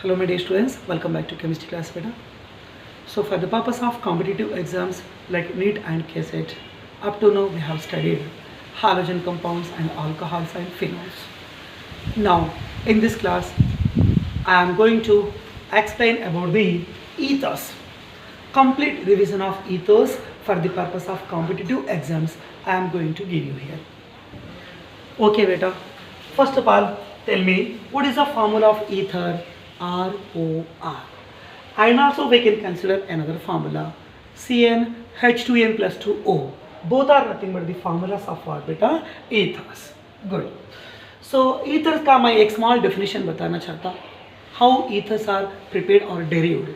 Hello my dear students, welcome back to chemistry class beta. So for the purpose of competitive exams like NEET and KCET, up to now we have studied halogen compounds and alcohols and phenols. Now in this class I am going to explain about the ethers. Complete revision of ethers for the purpose of competitive exams I am going to give you here. Okay beta, first of all tell me what is the formula of ether? ROR. And also we can consider another formula CnH2n plus 2O. Both are nothing but the formulas of what beta? Ethers. Good. So ethers का मैं एक small definition बताना चाहता how ethers are prepared or derived.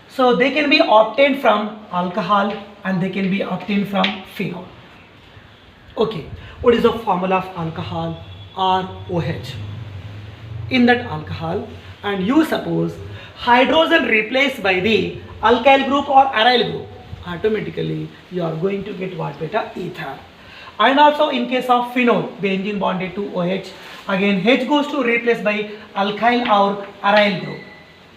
So they can be obtained from alcohol and they can be obtained from phenol. Okay, what is the formula of alcohol? ROH. In that alcohol, and you suppose hydrogen replaced by the alkyl group or aryl group, automatically you are going to get what beta? Ether. And also in case of phenol, benzene bonded to OH, again H goes to replace by alkyl or aryl group.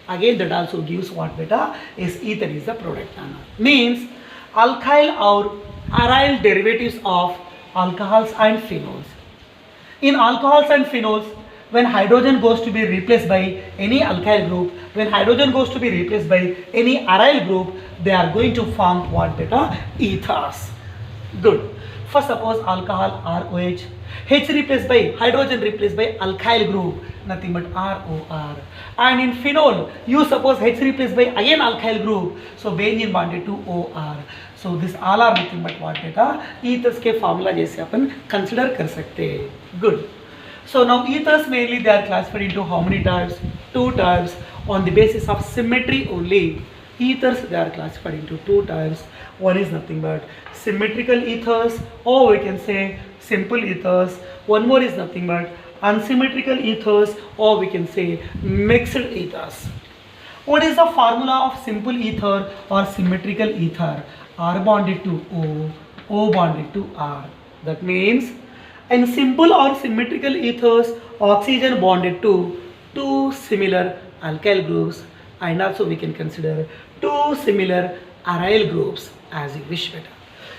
Again that also gives what beta? Is ether is the product. Means alkyl or aryl derivatives of alcohols and phenols. In alcohols and phenols, when hydrogen goes to be replaced by any alkyl group, when hydrogen goes to be replaced by any aryl group, they are going to form what beta? Ethers. Good. First suppose alcohol ROH, H replaced by hydrogen replaced by alkyl group, nothing but ROR. And in phenol, you suppose H replaced by again alkyl group, so benzene bonded to OR. So this all are nothing but what beta? Ethers के formula जैसे अपन consider कर सकते हैं. Good. So now ethers mainly they are classified into how many types? Two types. On the basis of symmetry only, ethers they are classified into two types. One is nothing but symmetrical ethers, or we can say simple ethers. One more is nothing but unsymmetrical ethers, or we can say mixed ethers. What is the formula of simple ether or symmetrical ether? R bonded to O, O bonded to R. That means in simple or symmetrical ethers, oxygen bonded to two similar alkyl groups, and also we can consider two similar aryl groups as you wish better.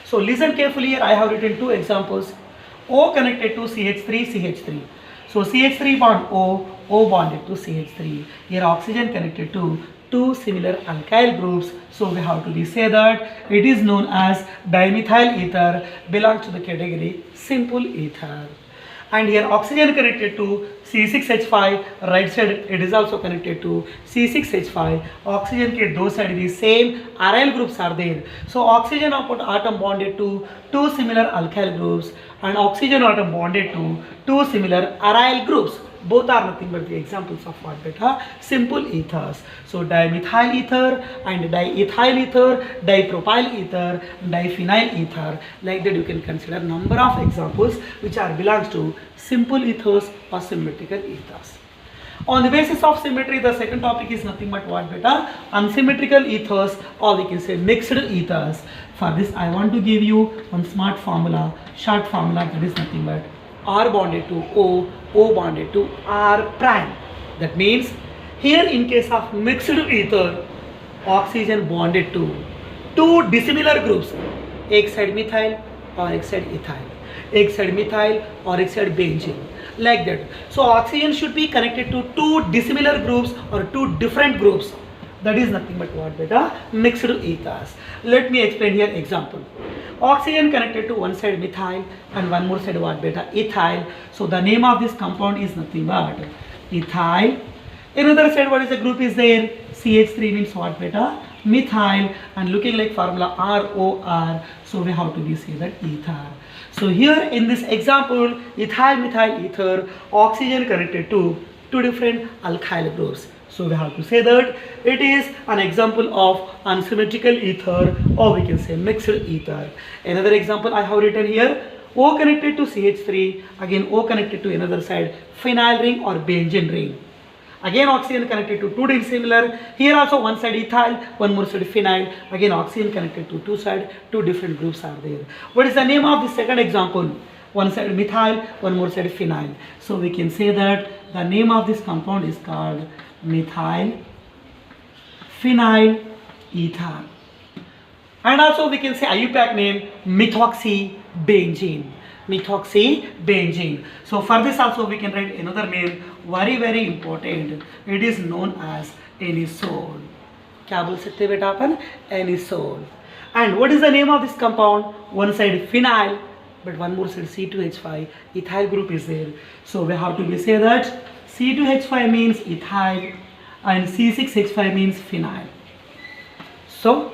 So listen carefully here. I have written two examples. O connected to CH3, CH3. So CH3 bond O, O bonded to CH3. Here oxygen connected to two similar alkyl groups. So we have to say that it is known as dimethyl ether, belongs to the category simple ether. And here oxygen connected to C6H5, right side it is also connected to C6H5. Oxygen ke दो side the same aryl groups are there. So oxygen atom bonded to two similar alkyl groups and oxygen atom bonded to two similar aryl groups. Both are nothing but the examples of what beta? Simple ethers. So dimethyl ether and diethyl ether, dipropyl ether, diphenyl ether. Like that you can consider number of examples which are belongs to simple ethers or symmetrical ethers. On the basis of symmetry, the second topic is nothing but what beta? Unsymmetrical ethers, or we can say mixed ethers. For this I want to give you one smart formula, short formula, that is nothing but R bonded to O, O bonded to R prime. That means here in case of mixed ether, oxygen bonded to two dissimilar groups, एक side methyl और एक side ethyl, एक side methyl और एक side benzene, like that. So oxygen should be connected to two dissimilar groups or two different groups. That is nothing but what beta? Mixed ethers. Let me explain here example. Oxygen connected to one side methyl and one more side what beta? Ethyl. So the name of this compound is nothing but ethyl. Another side what is the group is there? CH3 means what beta? Methyl, and looking like formula ROR. So we have to be say that ether. So here in this example, ethyl methyl ether, oxygen connected to two different alkyl groups. So we have to say that it is an example of unsymmetrical ether, or we can say mixed ether. Another example I have written here, O connected to CH3, again O connected to another side, phenyl ring or benzene ring. Again oxygen connected to two dissimilar, here also one side ethyl, one more side phenyl, again oxygen connected to two side, two different groups are there. What is the name of the second example? one side methyl, one more side phenyl. So we can say that the name of this compound is called methyl phenyl ether. And also we can say IUPAC name methoxybenzene. Methoxybenzene. So for this also we can write another name, very important. It is known as anisole. क्या बोल सकते हैं बेटा अपन? Anisole. And what is the name of this compound? One side phenyl, but one more side C2H5. Ethyl group is there. So we have to say that C2H5 means ethyl and C6H5 means phenyl. So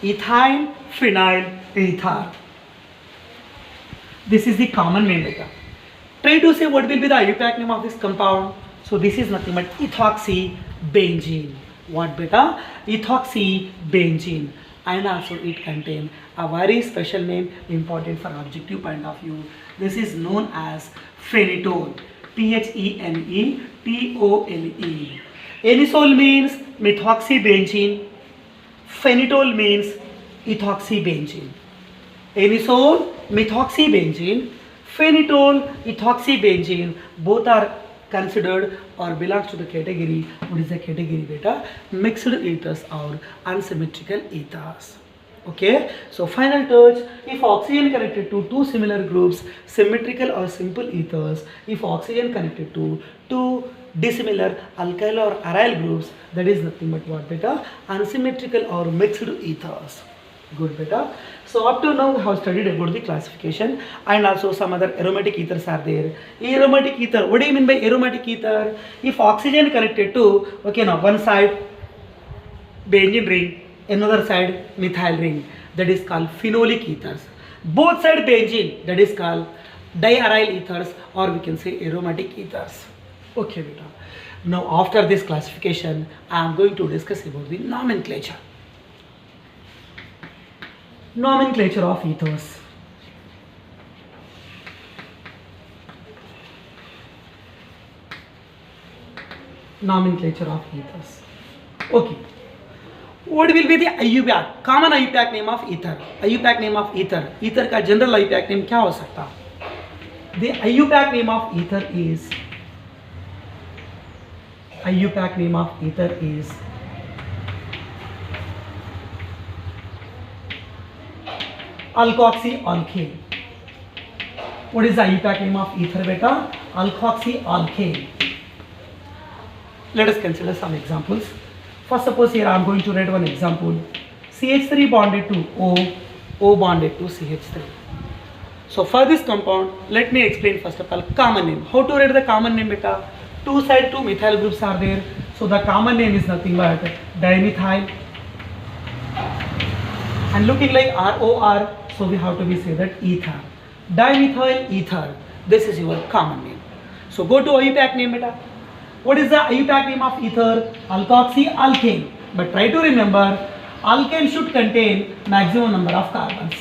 ethyl phenyl ether. This is the common name beta. Try to say what will be the IUPAC name of this compound. So this is nothing but ethoxybenzene. What beta? Ethoxybenzene. And also it contains a very special name important for objective point of view. This is known as phenetole. Phenetole. Anisole means methoxybenzene. Phenetole means ethoxybenzene. Anisole, methoxybenzene, phenetole, ethoxybenzene, both are considered or belongs to the category. What is the category beta? Mixed ethers or unsymmetrical ethers. Okay, so final touch, if oxygen connected to two similar groups, symmetrical or simple ethers, if oxygen connected to two dissimilar alkyl or aryl groups, that is nothing but what beta? Unsymmetrical or mixed ethers. Good beta. So up to now we have studied about the classification and also some other aromatic ethers are there. Aromatic ether, what do you mean by aromatic ether? If oxygen connected to, okay, now one side benzene ring, another side methyl ring, that is called phenolic ethers. Both side benzene, that is called diaryl ethers, or we can say aromatic ethers. Okay beta. Now after this classification I am going to discuss about the nomenclature. Nomenclature of ethers. Nomenclature of ethers. Okay. What will be the IUPAC? Common IUPAC name of ether. IUPAC name of ether. Ether का general IUPAC name क्या हो सकता? The IUPAC name of ether is alkoxyalkane. What is the IUPAC name of ether beta? Alkoxyalkane. Let us consider some examples. First, suppose here I am going to write one example. CH3 bonded to O, O bonded to CH3. So for this compound, let me explain first of all common name. How to write the common name beta? Two side two methyl groups are there. So the common name is nothing but dimethyl. And looking like ROR, so we have to be say that ether. Dimethyl ether. This is your common name. So go to IUPAC name beta. What is the IUPAC name of ether? Alkoxyalkane. But try to remember, alkane should contain maximum number of carbons.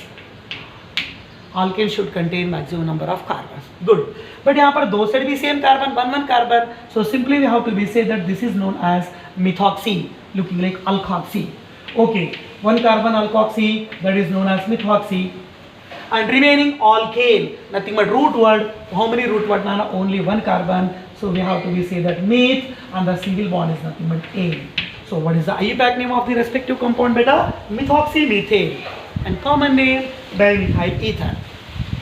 Alkane should contain maximum number of carbons. Good. But यहाँ पर दो side भी same carbon, one carbon. So simply we have to be say that this is known as methoxy, looking like alkoxy. Okay. One carbon alkoxy, that is known as methoxy. And remaining alkane, nothing but root word. How many root word? Nana? Only one carbon. So we have to be say that meth, and the single bond is nothing but A. So what is the IUPAC name of the respective compound beta? Methoxymethane. And common name dimethyl ether.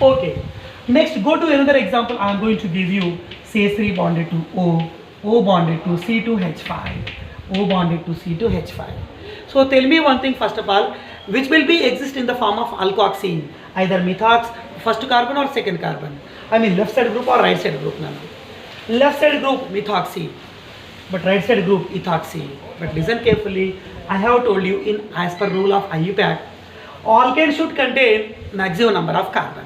Okay. Next, go to another example. I am going to give you CH3 bonded to O, O bonded to C2H5, O bonded to C2H5. So tell me one thing first of all, which will be exist in the form of alkoxene, either methox, first carbon or second carbon. I mean left side group or right side group. No. Left side group methoxy, but right side group ethoxy. But listen carefully, I have told you in as per rule of IUPAC, alkane should contain maximum number of carbon.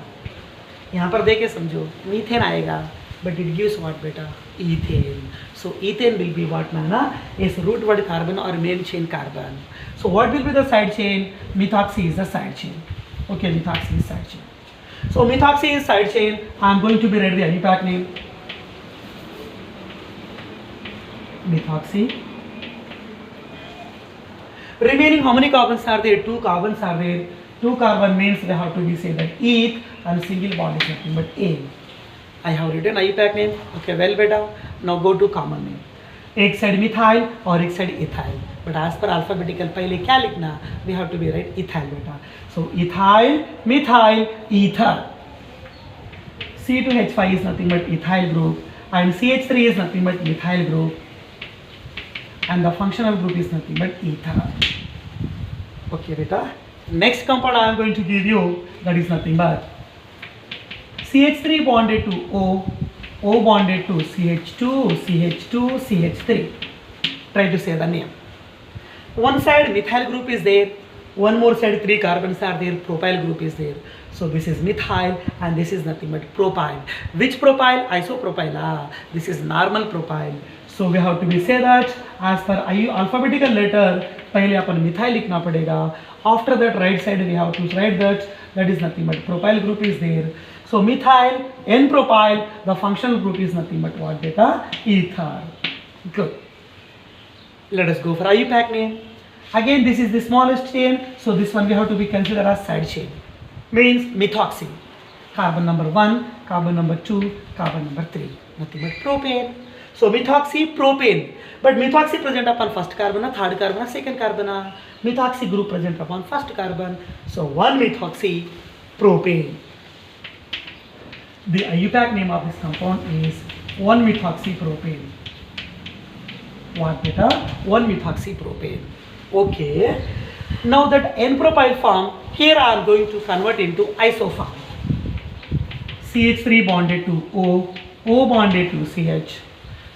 यहाँ पर देखे समझो methane आएगा, but it gives what beta? Ethane. So ethane will be what nana? Is root word carbon or main chain carbon. So what will be the side chain? Methoxy is the side chain. Okay, methoxy is side chain. So methoxy is side chain. I am going to be write the IUPAC name. Methoxy. Remaining how many carbons are there? Two carbons are there. Two carbon means we have to be say that eth and single bond is nothing but A. I have written IUPAC name. Okay, well beta. Now go to common name. एक side methyl और एक side ethyl, but as पर alphabetical पहले क्या लिखना, we have to be write ethyl बेटा. So ethyl, methyl, ether. C2H5 is nothing but ethyl group and CH3 is nothing but methyl group and the functional group is nothing but ether. Okay beta, next compound I am going to give you, that is nothing but CH3 bonded to O, O bonded to CH2, CH2, CH3. Try to say the name. One side methyl group is there, one more side 3 carbons are there, propyl group is there. So this is methyl and this is nothing but propyl. Which propyl? Isopropyl. This is normal propyl. So we have to be say that as per alphabetical letter पहले अपन methyl लिखना पड़ेगा. After that right side we have to write that is nothing but propyl group is there. So methyl, N-propyl, the functional group is nothing but what beta? Ether. Good. Let us go for IUPAC name. Again this is the smallest chain, so this one we have to be considered as side chain. Means methoxy. Carbon number 1, carbon number 2, carbon number 3. Nothing but propane. So methoxy, propane. But methoxy present upon first carbon, third carbon, second carbon. Methoxy group present upon first carbon. So 1 methoxy propane. The IUPAC name of this compound is 1 methoxy propane. What beta? 1 methoxy propane. Okay. Now that N-propyl form, here I am going to convert into iso form. CH3 bonded to O, O bonded to CH.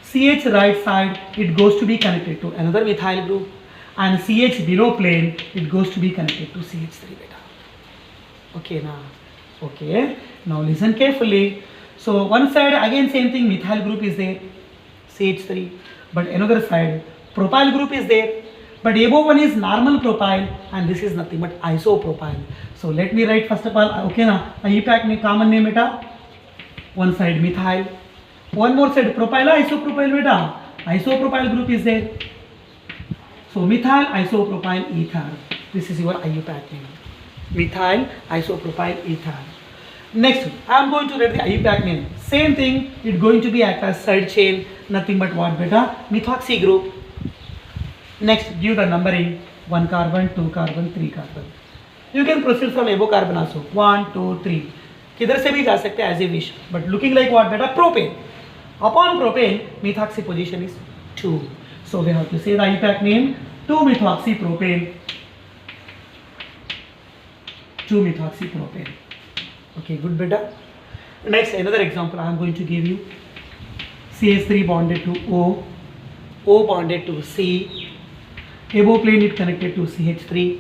CH right side, it goes to be connected to another methyl group, and CH below plane, it goes to be connected to CH3 beta. Okay now. Okay. Now listen carefully. So one side again same thing, methyl group is there, CH3, but another side propyl group is there. But above one is normal propyl and this is nothing but isopropyl. So let me write first of all, okay now, IUPAC name, common name beta. One side methyl, one more side propyl, isopropyl beta. Isopropyl group is there. So methyl, isopropyl, ether. This is your IUPAC name. Methyl, isopropyl, ether. Next, I am going to write the IUPAC name. Same thing, it going to be act as side chain, nothing but what beta? Methoxy group. Next, give the numbering 1 carbon, 2 carbon, 3 carbon. You can proceed from above carbon also. 1, 2, 3. किधर से भी जा सकते हैं as you wish. But looking like what beta? Propane. Upon propane, methoxy position is 2. So we have to say the IUPAC name 2-methoxy propane. 2-methoxy propane. Okay, good beta. Next, another example I am going to give you. CH3 bonded to O, O bonded to C. Above plane it connected to CH3,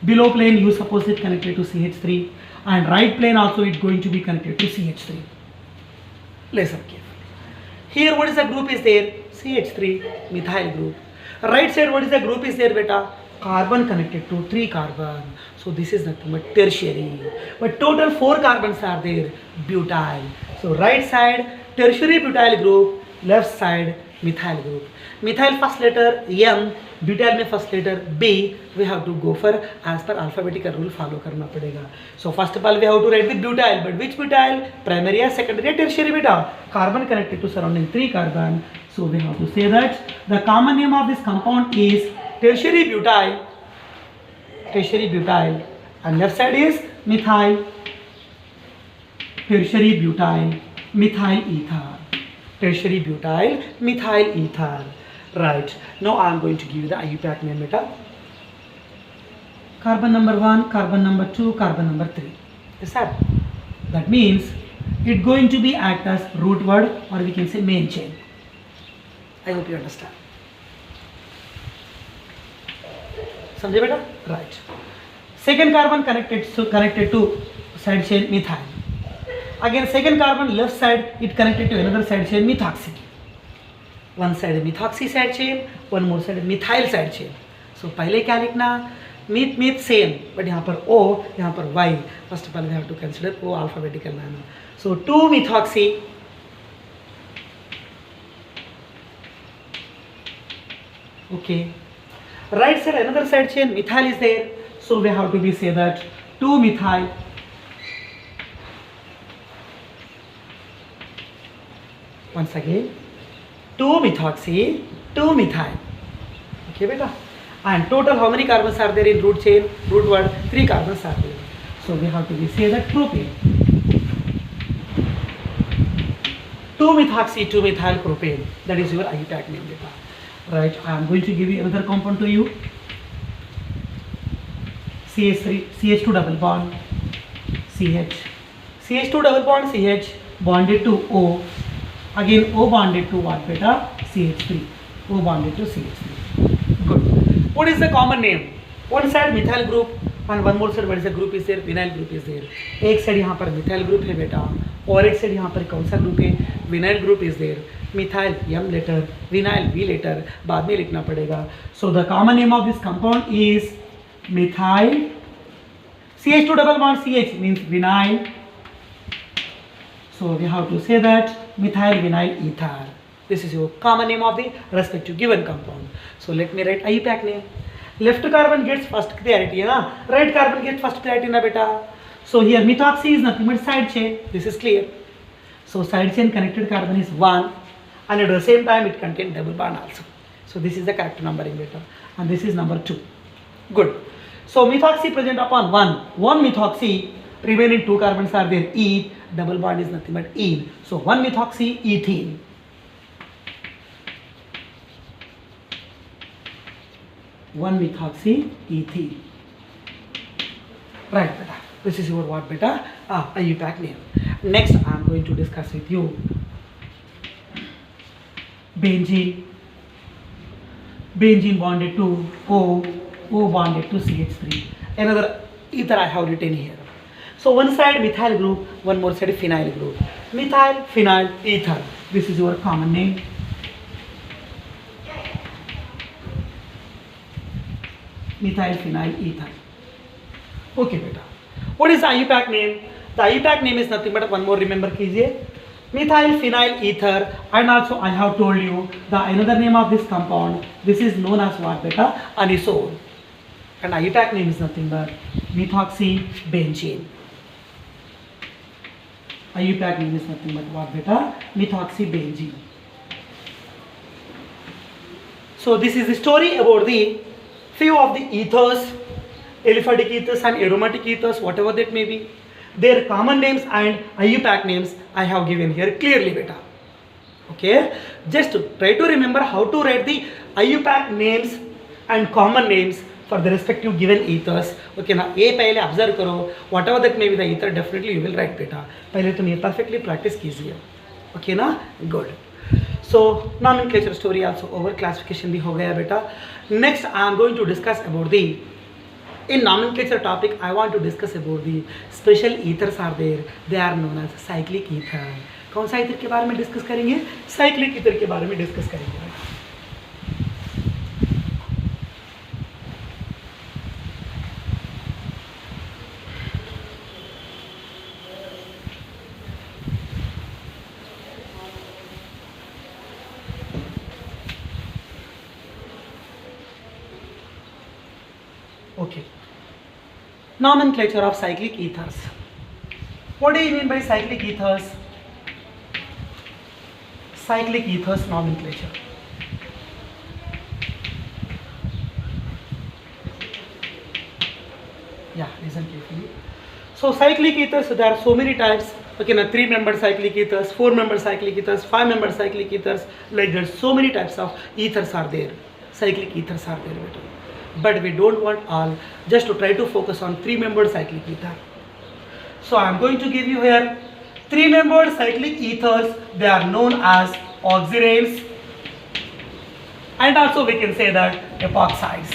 below plane you suppose it connected to CH3, and right plane also it going to be connected to CH3. Listen carefully. Here what is the group is there? CH3 methyl group. Right side what is the group is there beta? Carbon connected to 3 carbon. So this is nothing but tertiary. But total 4 carbons are there, butyl. So right side tertiary butyl group, left side methyl group. Methyl first letter M, butyl में first letter B. We have to go for as per alphabetical rule follow करना पड़ेगा. So first of all we have to write the butyl, but which butyl? Primary or secondary or tertiary beta? Carbon connected to surrounding 3 carbon. So we have to say that the common name of this compound is tertiary butyl. Tertiary butyl, and left side is methyl. Tertiary butyl, methyl ether. Tertiary butyl, methyl ether. Right. Now I am going to give you the IUPAC name beta. Carbon number 1, carbon number 2, carbon number 3. Yes sir. That means it going to be act as root word, or we can say main chain. I hope you understand. समझे बेटा? Right. Second carbon connected to side chain methyl. Again second carbon left side it connected to another side chain methoxy. One side methoxy side chain, one more side methyl side chain. So पहले क्या लिखना? Meth same, but यहाँ पर O, यहाँ पर Y. First of all we have to consider O alphabetical manner. So 2-methoxy. Okay. Right side another side chain methyl is there. So we have to be say that 2-methyl. Once again 2-methoxy, 2-methyl. Okay, beta. And total how many carbons are there in root chain? Root word, 3 carbons are there. So we have to say that propane. 2-methoxy, 2-methyl propane. That is your IUPAC name, beta. Right. I am going to give you another compound to you. CH3, CH2 double bond, CH. CH2 double bond, CH bonded to O. Again O bonded to what, beta? CH3. O bonded to CH3. Good. What is the common name? One side methyl group and one more side what is the group is there? Vinyl group is there. एक side यहाँ पर methyl group है बेटा और एक side यहाँ पर कौन सा ग्रुप है? Vinyl group is there. Methyl M letter, vinyl V letter बाद में लिखना पड़ेगा. So the common name of this compound is methyl. CH2 double bond CH means vinyl. So we have to say that methyl vinyl ether. This is your common name of the respective given compound. So let me write IUPAC name. Left carbon gets first priority, है ना? Right carbon gets first priority ना बेटा. So here methoxy is nothing but side chain. This is clear. So side chain connected carbon is 1, and at the same time it contains double bond also. So this is the correct numbering beta, and this is number 2. Good. So methoxy present upon 1. 1 methoxy, remaining 2 carbons are there. E double bond is nothing but ene. So 1 methoxy ethene. One methoxy ethene. Right, beta. This is your what, beta? IUPAC name. Next, I am going to discuss with you benzene. Benzene bonded to O, O bonded to CH3. Another ether I have written here. So one side methyl group, one more side phenyl group. Methyl, phenyl, ether. This is your common name. Methyl, phenyl, ether. Okay, beta. What is the IUPAC name? The IUPAC name is nothing but one more remember कीजिए. Methyl, phenyl, ether, and also I have told you the another name of this compound. This is known as what, beta? Anisole. And IUPAC name is nothing but methoxy benzene. IUPAC name is nothing but what, beta? Methoxy benzene. So this is the story about the few of the ethers, aliphatic ethers and aromatic ethers, whatever that may be. Their common names and IUPAC names I have given here clearly, beta. Okay, just try to remember how to write the IUPAC names and common names for the respective given ethers. Okay ना, ये पहले observe करो, whatever that may be the ether, definitely you will write, beta. पहले तुम ये perfectly practice कीजिए. Okay ना, good. So nomenclature story also over, classification भी हो गया बेटा. Next I am going to discuss about the in nomenclature topic. I want to discuss about the special ethers are there. They are known as cyclic ether. कौन सा ether के बारे में discuss करेंगे? Cyclic ether के बारे में discuss करेंगे. Okay. Nomenclature of cyclic ethers. What do you mean by cyclic ethers? Cyclic ethers nomenclature. Yeah, listen carefully. So cyclic ethers, there are so many types. Okay, now 3-member cyclic ethers, 4-member cyclic ethers, 5-member cyclic ethers. Like there's so many types of ethers are there. Cyclic ethers are there. But we don't want all, just to try to focus on 3-membered cyclic ether. So I am going to give you here 3-membered cyclic ethers. They are known as oxiranes, and also we can say that epoxides.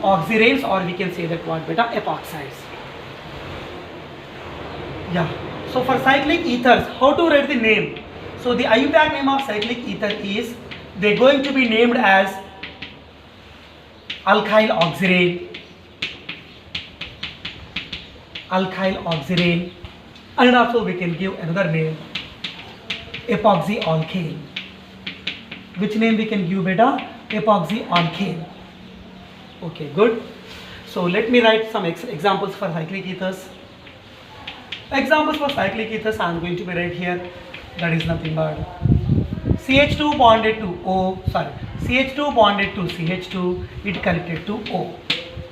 Oxiranes, or we can say that what, beta? Epoxides. Yeah. So for cyclic ethers, how to write the name? So the IUPAC name of cyclic ether is, they're going to be named as alkyl oxirane, and also we can give another name, epoxy alkane. Which name we can give, beta? Epoxy alkane. Okay, good. So let me write some examples for cyclic ethers. Examples for cyclic ethers I am going to be right here. that is nothing but CH2 bonded to O, sorry, CH2 bonded to CH2, it connected to O.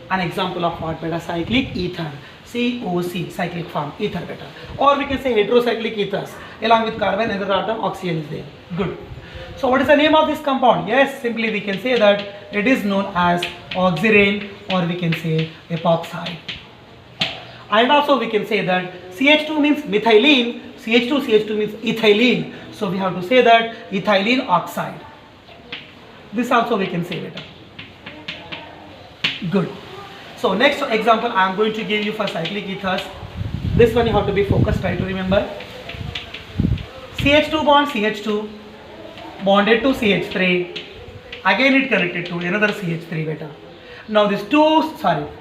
An example of what beta? Cyclic ether, COC, cyclic form, ether beta. Or we can say heterocyclic ethers, along with carbon, another atom, oxygen is there. Good. So what is the name of this compound? Yes, simply we can say that it is known as oxirane, or we can say epoxide. And also we can say that CH2 means methylene, CH2 means ethylene. So we have to say that ethylene oxide. This also we can say later. Good. So next example I am going to give you for cyclic ethers. This one you have to be focused, try to remember. CH2 bond CH2 bonded to CH3. Again it connected to another CH3 beta. Now this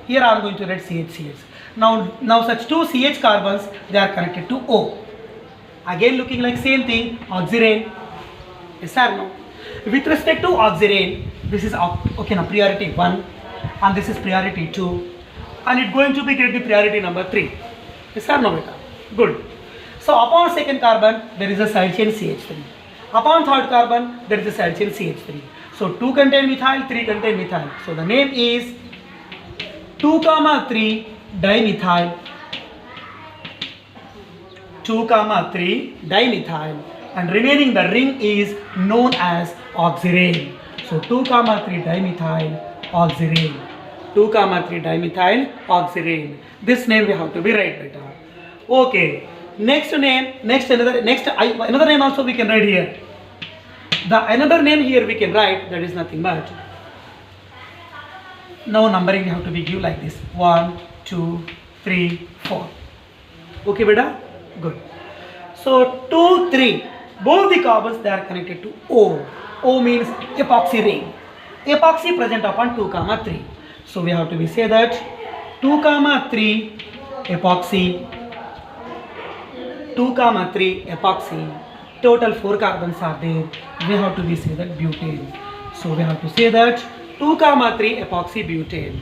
here I am going to write CH. Now such two CH carbons, they are connected to O. Again looking like same thing, oxirane. Yes or no? With respect to oxirane, this is okay now, priority 1 and this is priority 2 and it's going to be get the priority number 3. Yes or no beta? Good. So upon second carbon there is a side chain CH3. Upon third carbon there is a side chain CH3. So 2 contain methyl, 3 contain methyl. So the name is 2,3 dimethyl, 2,3 dimethyl, and remaining the ring is known as oxirane. So 2,3 dimethyl oxirane, 2,3 dimethyl oxirane. This name we have to be right beta. Okay. Next name, another name also we can write here. The another name here we can write, that is nothing but. Now numbering we have to be give like this: 1, 2, 3, 4. Okay, beta? Good. So 2, 3. Both the carbons they are connected to O. O means epoxy ring. Epoxy present upon 2,3. So we have to be say that 2,3 epoxy. 2,3 epoxy. Total 4 carbons are there. We have to be say that butane. So we have to say that 2,3 epoxy butane.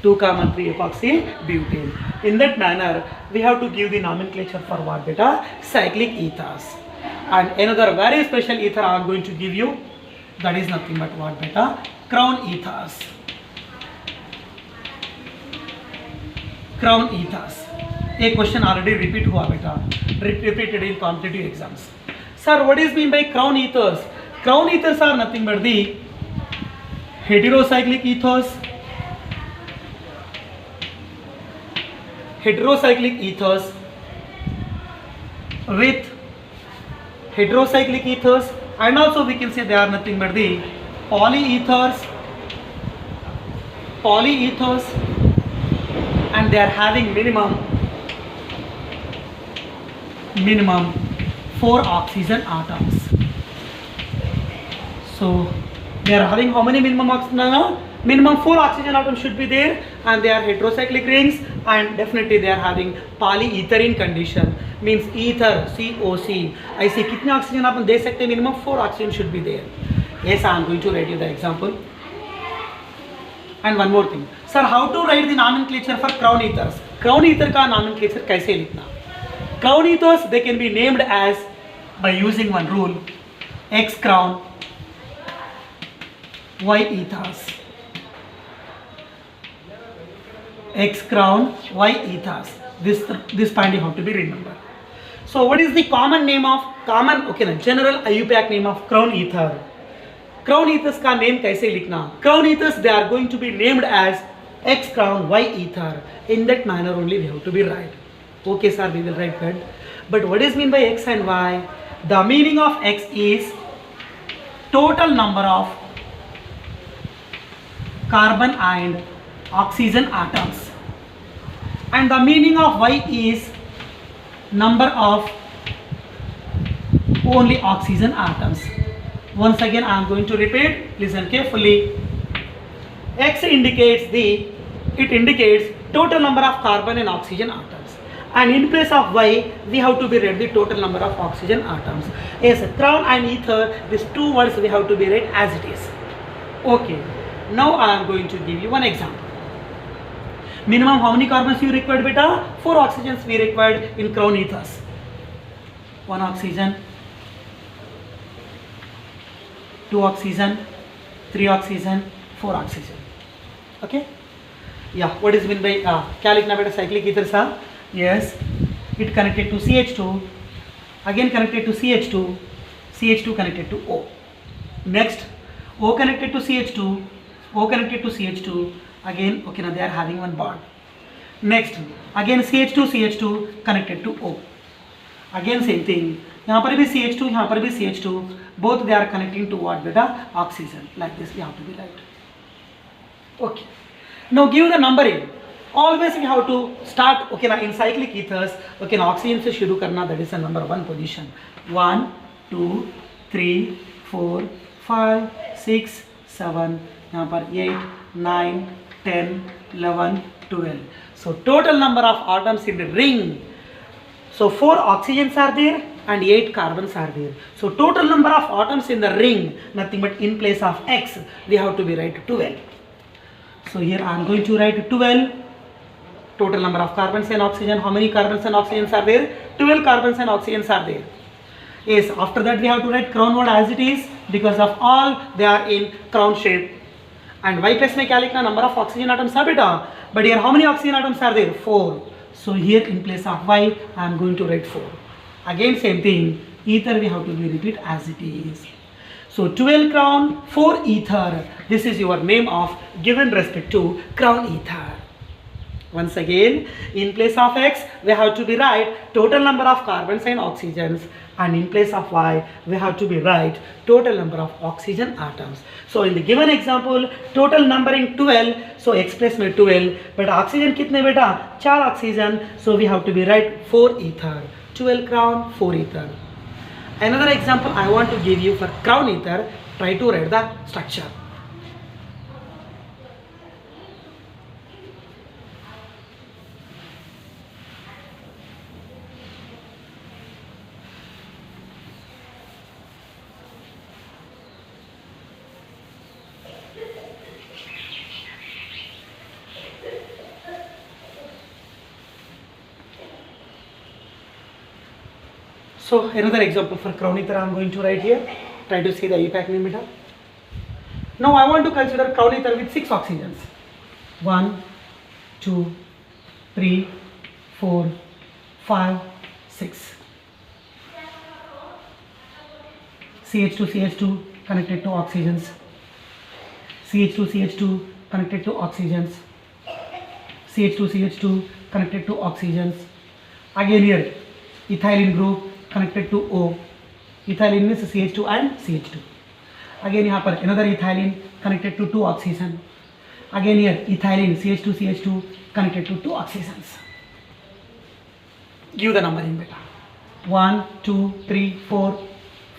2,3 epoxy butane. In that manner, we have to give the nomenclature for what beta? Cyclic ethers. And another very special ether I am going to give you. That is nothing but what beta? Crown ethers. Crown ethers. A question already repeat हुआ बेटा, repeated in competitive exams. Sir, what is mean by crown ethers? Crown ethers are nothing but the heterocyclic ethers. Heterocyclic ethers with heterocyclic ethers, and also we can say they are nothing but the polyethers, and they are having minimum 4 oxygen atoms. So they are having how many minimum oxygen? Minimum 4 oxygen atoms should be there, and they are heterocyclic rings, and definitely they are having polyethylene condition, means ether, COC. I say कितने oxygen आप दे सकते हैं? Minimum 4 oxygen should be there. Yes, I am going to write you the example. And one more thing, sir, how to write the nomenclature for crown ethers? Crown ether का nomenclature कैसे लिखना? Crown ethers they can be named as by using one rule: X crown, Y ethers. X crown, Y ethers. This point you have to be remember. So what is the common name of general IUPAC name of crown ether? Crown ethers का name कैसे लिखना? Crown ethers they are going to be named as X crown, Y ether. In that manner only we have to be right. Okay, sir, we will write that. But what is mean by X and Y? The meaning of X is total number of carbon and oxygen atoms, and the meaning of Y is number of only oxygen atoms. Once again I am going to repeat, listen carefully. X indicates total number of carbon and oxygen atoms, and in place of Y we have to be read the total number of oxygen atoms. Yes, crown and ether, these two words we have to be read as it is. Okay, now I am going to give you one example. Minimum how many carbons you required beta? 4 oxygens we required in crown ethers. 1 oxygen, 2 oxygen, 3 oxygen, 4 oxygen. Okay. Yeah, what is mean by क्या लिखना बेटा cyclic ether सा? Yes, it connected to CH2, again connected to CH2, CH2 connected to O. Next, O connected to CH2, O connected to CH2, again okay now they are having one bond. Next, again CH2 CH2 connected to O. Again same thing. यहाँ पर भी CH2, यहाँ पर भी CH2, both they are connecting to what beta? Oxygen. Like this we have to be right. Okay. Now give the numbering. Always we have to start okay now in cyclic ethers. Okay now oxygen से शुरू करना, that is the number 1 position. 1, 2, 3, 4, 5, 6, 7. यहाँ पर 8, 9, 10, 11, 12. So total number of atoms in the ring. So 4 oxygens are there and 8 carbons are there. So total number of atoms in the ring, nothing but in place of X, we have to be write 12. So here I am going to write 12. Total number of carbons and oxygen. How many carbons and oxygens are there? 12 carbons and oxygens are there. Yes, after that we have to write crown word as it is because of all they are in crown shape. And Y plus में क्या लिखना? Number of oxygen atoms है बेटा. But here how many oxygen atoms are there? 4. So here in place of Y I am going to write 4. Again same thing. Ether we have to be repeat as it is. So 12 crown, 4 ether. This is your name of given respect to crown ether. Once again, in place of X, we have to be write total number of carbons and oxygens, and in place of Y, we have to be write total number of oxygen atoms. So in the given example, total numbering 12, so X plus में 12, but oxygen कितने बेटा? 4 oxygen, so we have to be write 4 ether. 12 crown, 4 ether. Another example I want to give you for crown ether. Try to write the structure. So another example for crown ether I am going to write here. Try to see the EPAC name beta. Now I want to consider crown ether with 6 oxygens. 1, 2, 3, 4, 5, 6. CH2 CH2 connected to oxygens. CH2 CH2 connected to oxygens. CH2 CH2 connected to oxygens. Again here ethylene group connected to O. Ethylene means CH2 and CH2. Again यहाँ पर another ethylene connected to 2 oxygen. Again here ethylene CH2 CH2 connected to 2 oxygens. Give the numbering beta. 1, 2, 3, 4,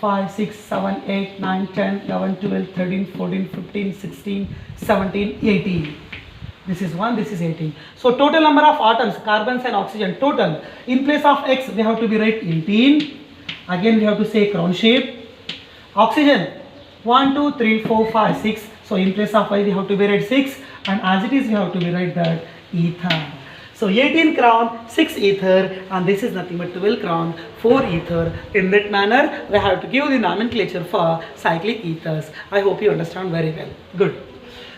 5, 6, 7, 8, 9, 10, 11, 12, 13, 14, 15, 16, 17, 18. This is 1, this is 18. So total number of atoms, carbons and oxygen total. In place of X, we have to be write 18. Again, we have to say crown shape. Oxygen, 1, 2, 3, 4, 5, 6. So in place of Y, we have to be write 6. And as it is, we have to be write that ether. So 18 crown, 6 ether, and this is nothing but 12 crown, 4 ether. In that manner, we have to give the nomenclature for cyclic ethers. I hope you understand very well. Good.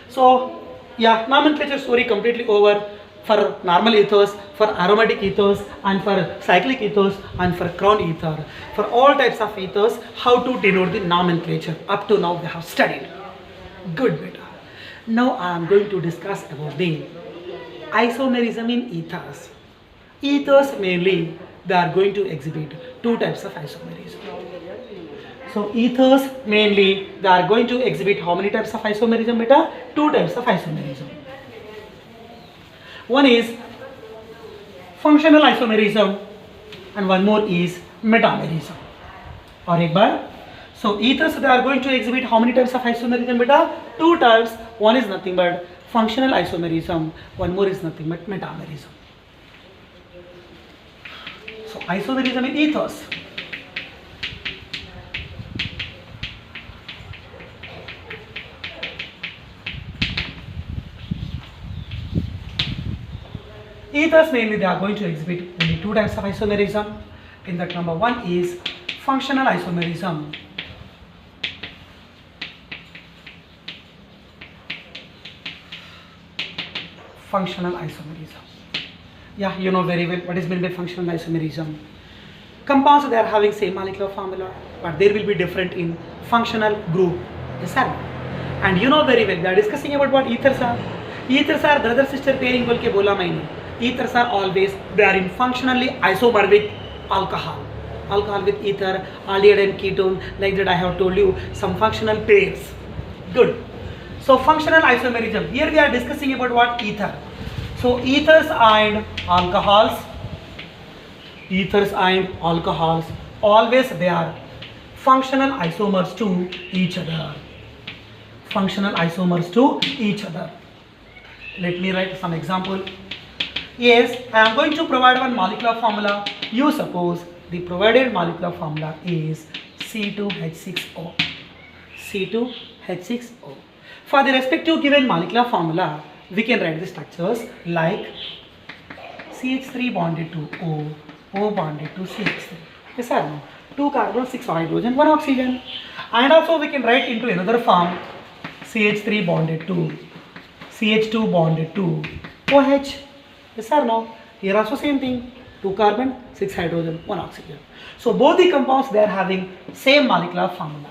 So yeah, nomenclature story completely over for normal ethers, for aromatic ethers, and for cyclic ethers, and for crown ether. For all types of ethers, how to denote the nomenclature. Up to now we have studied. Good beta. Now I am going to discuss about the isomerism in ethers. Ethers mainly they are going to exhibit 2 types of isomerism. So ethers mainly they are going to exhibit how many types of isomerism beta? 2 types of isomerism. One is functional isomerism and one more is metamerism. Or एक बार. So ethers they are going to exhibit how many types of isomerism beta? 2 types. One is nothing but functional isomerism. One more is nothing but metamerism. So isomerism in ethers. Ethers mainly they are going to exhibit only 2 types of isomerism. In that number 1 is functional isomerism. functional isomerism. Yeah, you know very well what is meant by functional isomerism. Compounds, they are having same molecular formula, but there will be different in functional group. Yes, sir. And you know very well, we are discussing about what ethers are. Ethers are brother sister pairing बोल के बोला मैंने. Ethers are always, they are in functionally isomorphic alcohol. Alcohol with ether, aldehyde and ketone, like that I have told you, some functional pairs. Good. So functional isomerism, here we are discussing about what ether. So ethers and alcohols, always they are functional isomers to each other. Functional isomers to each other. Let me write some example. Yes, I am going to provide one molecular formula. You suppose the provided molecular formula is C2H6O. C2H6O. For the respective given molecular formula, we can write the structures like CH3 bonded to O, O bonded to CH3. Yes or no? 2 carbon, 6 hydrogen, 1 oxygen. And also we can write into another form CH3 bonded to CH2 bonded to OH. Yes or no? Here also same thing. 2 carbon, 6 hydrogen, 1 oxygen. So both the compounds, they are having same molecular formula,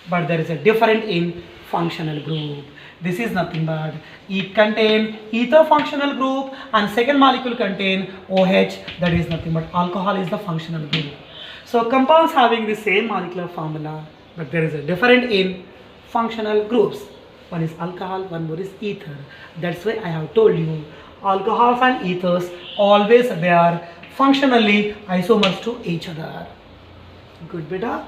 but there is a difference in functional group. This is nothing but it contain ether functional group and second molecule contain OH, that is nothing but alcohol is the functional group. So compounds having the same molecular formula, but there is a difference in functional groups. One is alcohol, one more is ether. That's why I have told you alcohols and ethers always they are functionally isomers to each other. Good beta.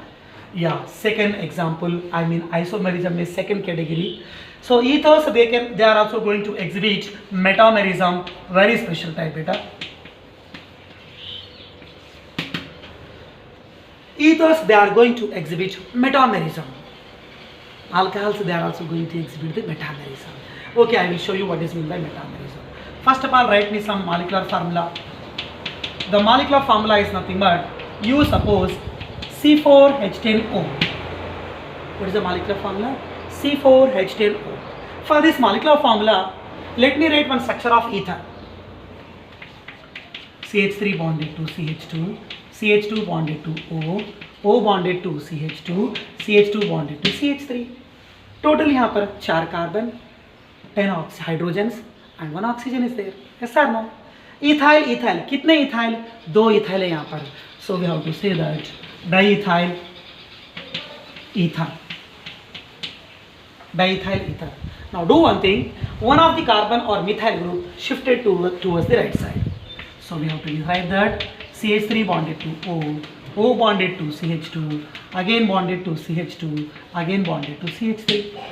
Yeah, second example, I mean isomerism is second category. So ethers they are also going to exhibit metamerism, very special type beta. Ethers they are going to exhibit metamerism. Alcohols they are also going to exhibit the metamerism. Okay, I will show you what is meant by metamerism. First of all, write me some molecular formula. The molecular formula is nothing but, you suppose C4H10O. What is the molecular formula? C4H10O. For this molecular formula, let me write one structure of ether. CH3 bonded to CH2, CH2 bonded to O, O bonded to CH2, CH2 bonded to CH3. Total यहाँ पर 4 carbon, 10 hydrogens and 1 oxygen is there. Yes or no? Ethyl, ethyl. कितने ethyl? 2 ethyl है यहाँ पर. So we have to say that diethyl ether. Diethyl ether. Now do one thing. One of the carbon or methyl group shifted towards the right side. So we have to write that CH3 bonded to O, O bonded to CH2, again bonded to CH2, again bonded to CH3.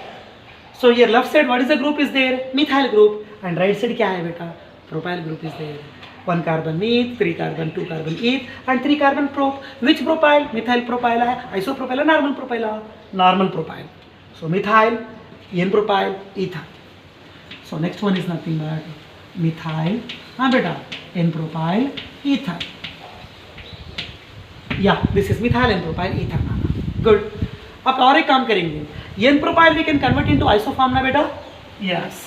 So here left side what is the group is there? Methyl group. And right side क्या है बेटा? Propyl group is there. 1 carbon meth, 3 carbon, 2 carbon eth and 3 carbon prop. Which propyl? Methyl propyl है, isopropyl है, normal propyl है, normal propyl. So methyl, N-propyl, ether. So next one is nothing but methyl, हाँ बेटा, N-propyl, ether. Yeah, this is methyl N-propyl ether. Good. अब और एक काम करेंगे. N-propyl we can convert into isoform ना बेटा? Yes.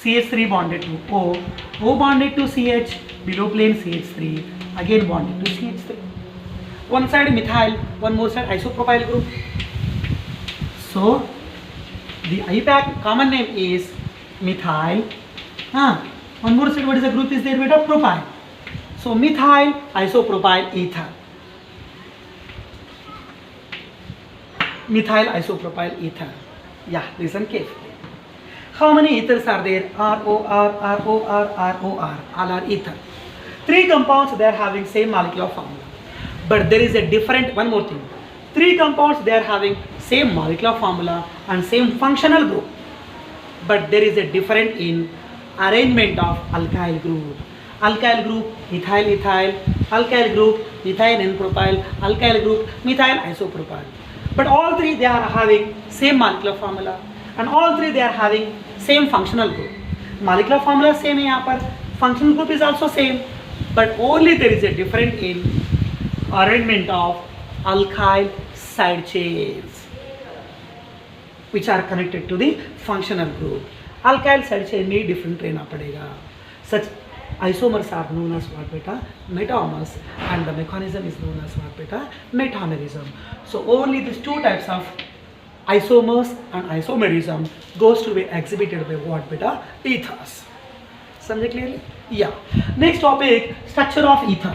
CH3 bonded to O, O bonded to CH, below plane CH3, again bonded to CH3. One side methyl, one more side isopropyl group. So the IUPAC common name is methyl. One more side what is the group is there beta? Propyl. So methyl isopropyl ether. Methyl isopropyl ether. Yeah, listen carefully. How many ethers are there? ROR, ROR, ROR. All are ether. 3 compounds they are having same molecular formula, but there is a different, one more thing. 3 compounds they are having same molecular formula and same functional group, but there is a difference in arrangement of alkyl group. Alkyl group ethyl ethyl, alkyl group methyl N-propyl, alkyl group methyl isopropyl. But all 3 they are having same molecular formula and all 3 they are having same functional group. Molecular formula same है यहाँ पर, functional group is also same, but only there is a difference in arrangement of alkyl side chains which are connected to the functional group. Alkyl side chain में different रहना पड़ेगा. Such isomers are known as what beta? Metamers, and the mechanism is known as what beta? Metamerism. So only these two types of isomers and isomerism goes to be exhibited by what beta? Ethers. समझे clearly? Yeah. Next topic, structure of ether.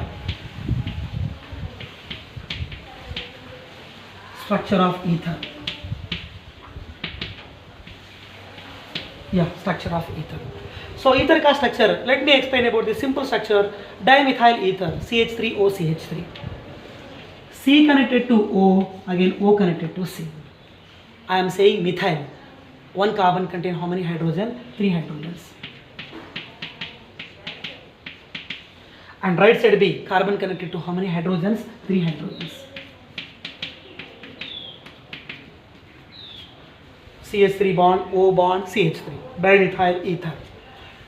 Structure of ether. Yeah, structure of ether. So ether का structure, let me explain about the simple structure. Dimethyl ether, CH3O CH3. C connected to O, again O connected to C. I am saying methyl. One carbon contain how many hydrogen? 3 hydrogens. And right side B, carbon connected to how many hydrogens? 3 hydrogens. CH3 bond, O bond, CH3. Dimethyl ether.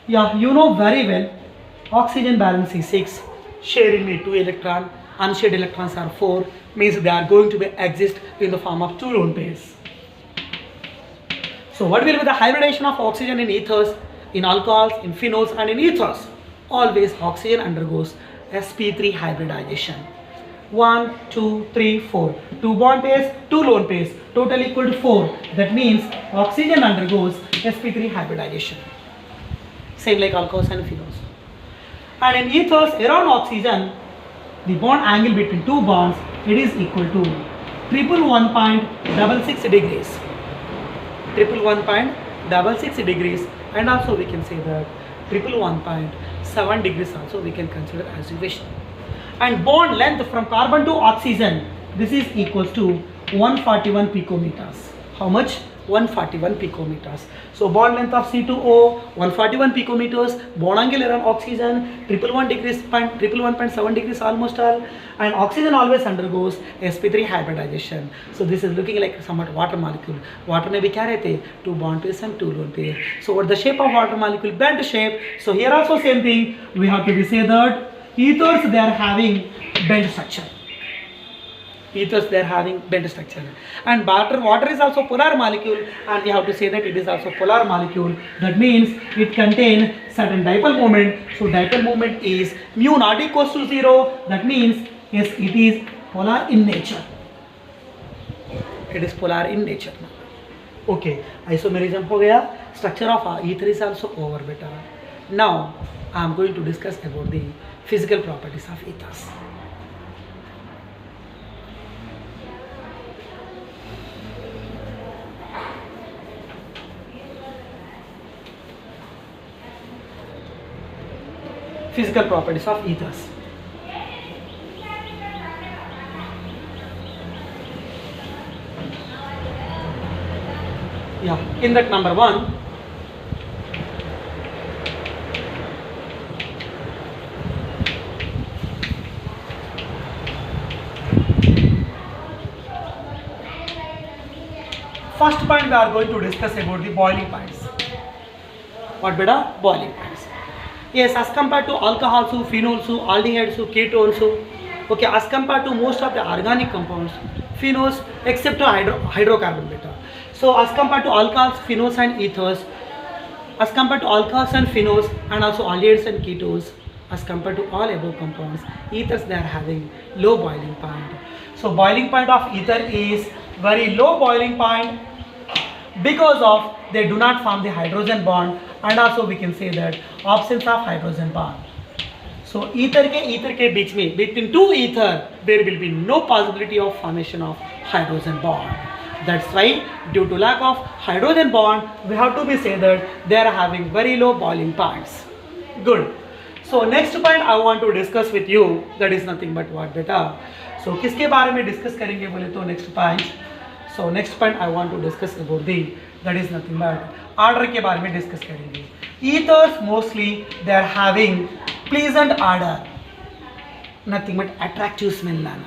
Yeah, you know very well, oxygen balance is 6, sharing me 2 electron, unshared electrons are 4, means they are going to be exist in the form of 2 lone pairs. So what will be the hybridization of oxygen in ethers, in alcohols, in phenols and in ethers? Always oxygen undergoes sp3 hybridization. 1, 2, 3, 4. 2 bond pairs, 2 lone pairs, total equal to 4. That means oxygen undergoes sp3 hybridization. Same like alcohols and phenols. And in ethers around oxygen, the bond angle between 2 bonds, it is equal to 111.66 degrees. 111.66 degrees, and also we can say that 111.7 degrees also we can consider as equation. And bond length from carbon to oxygen, this is equals to 141 picometers. How much? 141 picometers. So bond length of C2O 141 picometers, bond angle around oxygen 111.7 degrees almost all, and oxygen always undergoes sp3 hybridization. So this is looking like somewhat water molecule. Water में भी क्या रहते? 2 bond pairs and 2 lone pair. So what the shape of water molecule? Bent shape. So here also same thing. We have to be say that ethers they are having bent structure. Ethers they are having bent structure, and water is also polar molecule, and we have to say that it is also polar molecule. That means it contains certain dipole moment. So dipole moment is mu not equals to 0. That means yes, it is polar in nature. It is polar in nature. Okay, isomerism हो गया. Structure of ether is also over beta. Now I am going to discuss about the physical properties of ethers. Physical properties of ethers. Yeah, in that number 1, first point we are going to discuss about the boiling points. What beta? Boiling points. Yes, as compared to alcohols, phenols, aldehydes, ketones, okay, as compared to most of the organic compounds, phenols except hydrocarbon beta. So as compared to alcohols, phenols and ethers, as compared to alcohols and phenols and also aldehydes and ketones, as compared to all above compounds, ethers they are having low boiling point. So boiling point of ether is very low boiling point because of they do not form the hydrogen bond, and also we can say that absence of hydrogen bond. So ether के बीच में between two ether there will be no possibility of formation of hydrogen bond. That's why due to lack of hydrogen bond we have to be say that they are having very low boiling points. Good. So next point I want to discuss with you, that is nothing but what beta. So किसके बारे में discuss करेंगे बोले तो next point. So next point I want to discuss about the, that is nothing but order के बारे में discuss करेंगे. Ethers mostly they are having pleasant odor, nothing but attractive smell लाना.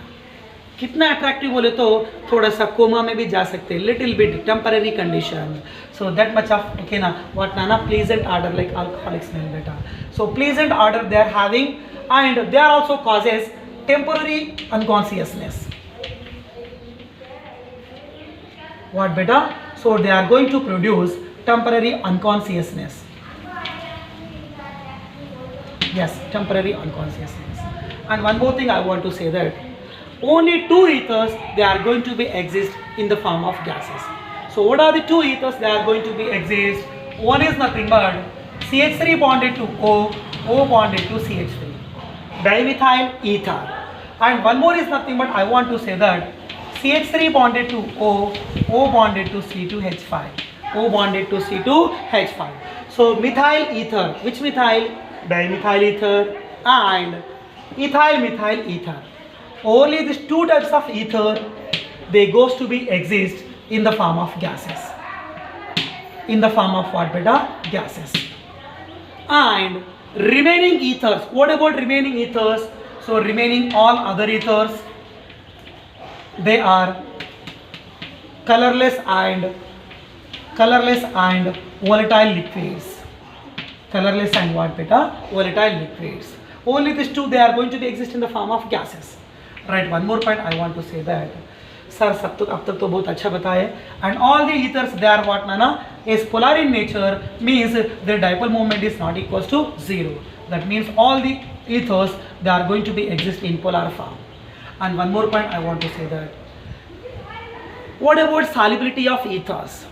कितना attractive बोले तो थोड़ा सा कोमा में भी जा सकते हैं, little bit temporary condition. So that much of okay ना, what ना pleasant odor like alcoholic smell beta. So pleasant odor they are having, and they are also causes temporary unconsciousness. What beta? So they are going to produce temporary unconsciousness. Yes, temporary unconsciousness. And one more thing I want to say that only two ethers they are going to be exist in the form of gases. So what are the two ethers they are going to be exist? One is nothing but CH3 bonded to O, O bonded to CH3, dimethyl ether. And one more is nothing but I want to say that CH3 bonded to O, O bonded to C2H5, O bonded to C2H5. So methyl ether, which methyl? Dimethyl ether and ethyl methyl ether. Only these two types of ether they goes to be exist in the form of gases. In the form of what beta? Gases. And remaining ethers, what about remaining ethers? So remaining all other ethers, they are colorless and volatile liquids. Colorless and what beta? Volatile liquids. Only these two they are going to be exist in the form of gases. Right, one more point I want to say that sir अब तक तो बहुत अच्छा बताया. And all the ethers they are what nana is polar in nature, means their dipole moment is not equals to 0. That means all the ethers they are going to be exist in polar form. And one more point I want to say that what about solubility of ethers?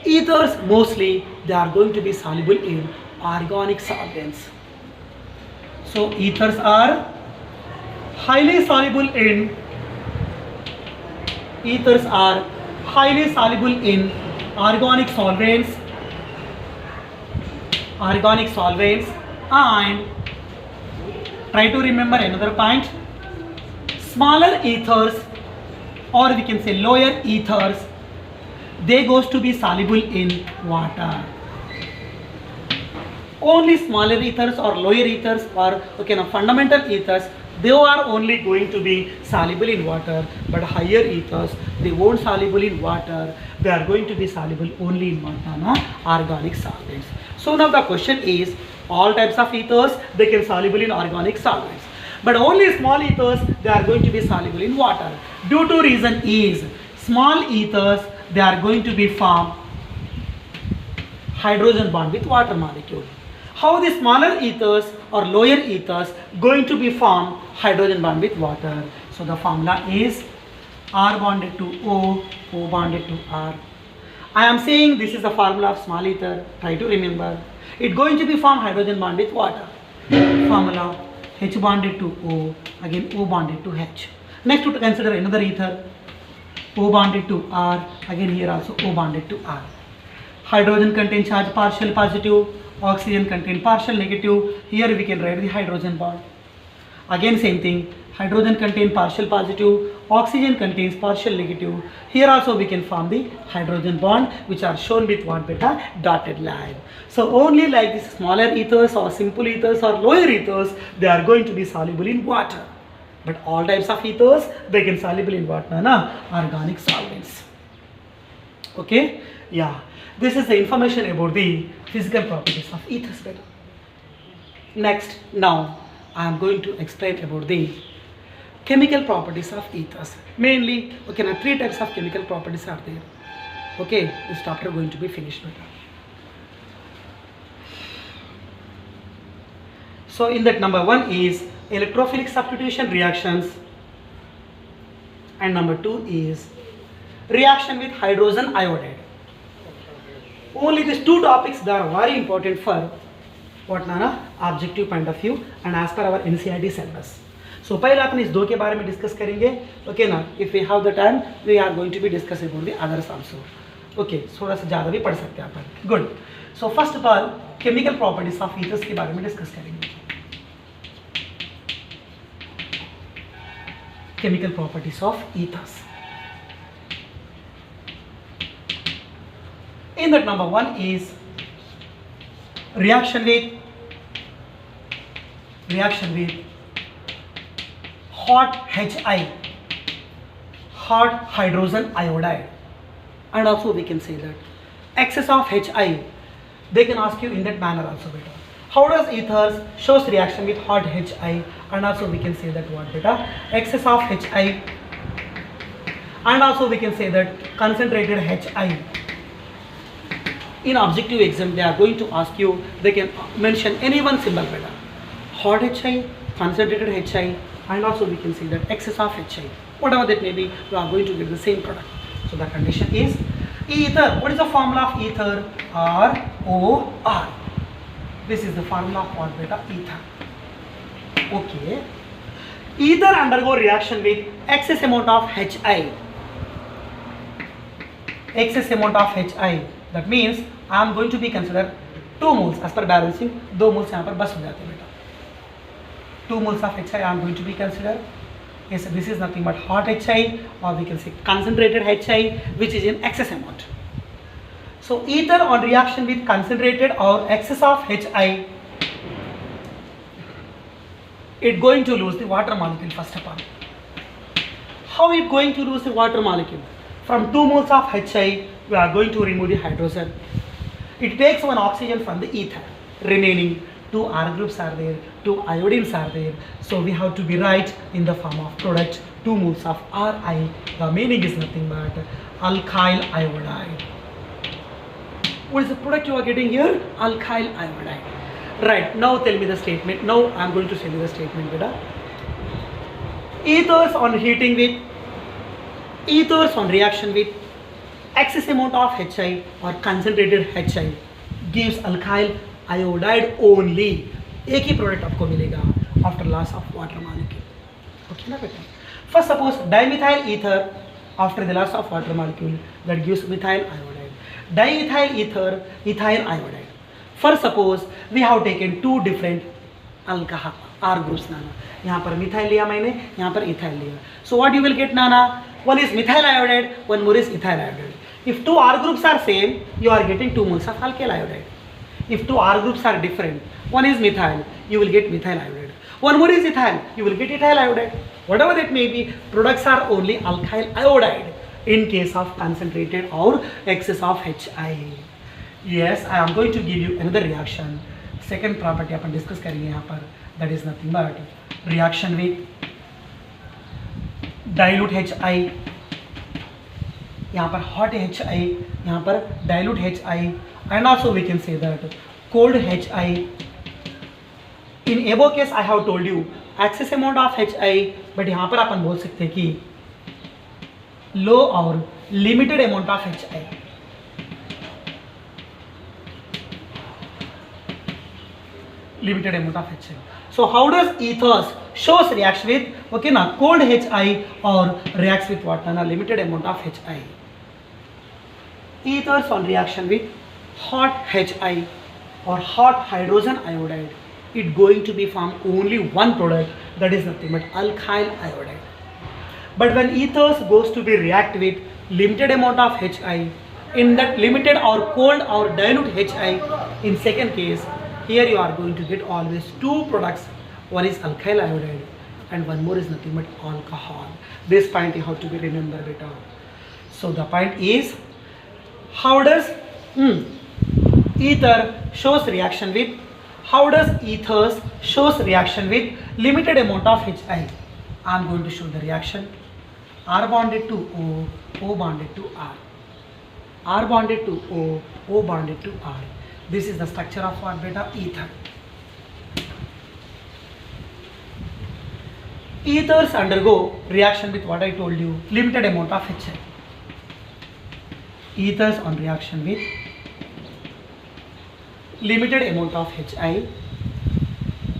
Ethers mostly they are going to be soluble in organic solvents. So ethers are highly soluble in organic solvents, and try to remember another point, smaller ethers or we can say lower ethers, they goes to be soluble in water. Only smaller ethers or lower ethers or fundamental ethers, they are only going to be soluble in water, but higher ethers they won't soluble in water, they are going to be soluble only in organic solvents. So now the question is, all types of ethers they can soluble in organic solvents, but only small ethers they are going to be soluble in water. Due to reason is small ethers they are going to be form hydrogen bond with water molecule. How the smaller ethers or lower ethers going to be form hydrogen bond with water? So the formula is R bonded to O, O bonded to R. I am saying this is the formula of small ether. Try to remember. It going to be form hydrogen bond with water. Formula H bonded to O, again O bonded to H. Next to consider another ether, O bonded to R, again here also O bonded to R. Hydrogen contain charge partial positive, oxygen contain partial negative. Here we can write the hydrogen bond. Again same thing, hydrogen contain partial positive, oxygen contains partial negative. Here also we can form the hydrogen bond, which are shown with what beta? Dotted line. So only like these smaller ethers or simple ethers or lower ethers, they are going to be soluble in water. But all types of ethers they can soluble in what? Organic solvents. Okay? Yeah. This is the information about the physical properties of ethers. Next, now I am going to explain about the chemical properties of ethers. Mainly, now three types of chemical properties are there. Okay, this chapter going to be finished later. So in that, number one is electrophilic substitution reactions, and number two is reaction with hydrogen iodide. Only these two topics that are very important for what objective point of view and as per our NCERT syllabus. So पहले अपन इस दो के बारे में discuss करेंगे. Okay ना? If we have the time, we are going to be discussing about the others also. Okay, थोड़ा सा ज़्यादा भी पढ़ सकते हैं अपन. Good. So first of all, chemical properties of ethers के बारे में डिस्कस करेंगे. Chemical properties of ethers. In that, number one is reaction with hot HI, hot hydrogen iodide, and also we can say that excess of HI. They can ask you in that manner also beta. How does ethers shows reaction with hot HI, and also we can say that what beta? Excess of HI, and also we can say that concentrated HI. in objective exam they are going to ask you, they can mention any one symbol beta, hot HI, concentrated HI, and also we can see that excess of HI, whatever that may be, you are going to get the same product. So the condition is ether. What is the formula of ether? ROR. This is the formula of what beta? Ether. Okay. Ether undergo reaction with excess amount of HI. Excess amount of HI. That means I am going to be considered 2 moles as per balancing. 2 moles यहाँ पर बस हो जाते हैं बेटा. 2 moles of HI I am going to be considered. Yes, this is nothing but hot HI, or we can say concentrated HI, which is in excess amount. So ether on reaction with concentrated or excess of HI, it going to lose the water molecule first of all. How it going to lose the water molecule? From 2 moles of HI, we are going to remove the hydrogen. It takes 1 oxygen from the ether. Remaining 2 R groups are there, 2 iodines are there. So we have to be right in the form of product 2 moles of Ri. The meaning is nothing but alkyl iodide. What is the product you are getting here? Alkyl iodide. Right, now tell me the statement. Now I am going to tell you the statement, beta. Ethers on heating with, ethers on reaction with excess amount of HI or concentrated HI gives alkyl iodide only. एक ही product आपको मिलेगा after loss of water molecule. Okay ना बेटा. First suppose dimethyl ether after the loss of water molecule that gives methyl iodide. Diethyl ether ethyl iodide. First suppose we have taken 2 different alcohol R groups नाना. यहाँ पर methyl लिया मैंने, यहाँ पर ethyl लिया. So what you will get Nana? One is methyl iodide, one more is ethyl iodide. If 2 R groups are same, you are getting 2 moles of alkyl iodide. If 2 R groups are different, one is methyl, you will get methyl iodide. One more is ethyl, you will get ethyl iodide. Whatever that may be, products are only alkyl iodide in case of concentrated or excess of HI. Yes, I am going to give you another reaction. Second property upon discuss करेंगे यहाँ पर. That is nothing but reaction with dilute HI, यहाँ पर hot HI, यहाँ पर dilute HI, and also we can say that cold HI. In above case I have told you excess amount of HI, but यहाँ पर अपन बोल सकते हैं कि लो और limited amount of HI. Limited amount of HI. So how does ethers shows reaction with, okay na, cold HI or reacts with what na, limited amount of HI. Ethers on reaction with hot HI or hot hydrogen iodide, it going to be form only one product, that is nothing but alkyl iodide. But when ethers goes to be react with limited amount of HI, in that limited or cold or dilute HI, in second case, here you are going to get always 2 products. One is alkyl iodide and one more is nothing but alcohol. This point you have to be remember better. So the point is, how does ether shows reaction with, how does ethers shows reaction with limited amount of HI? I am going to show the reaction. R bonded to O, O bonded to R. R bonded to O, O bonded to R. This is the structure of what beta? Ether. Ethers undergo reaction with what I told you, limited amount of HI. Ethers on reaction with limited amount of HI.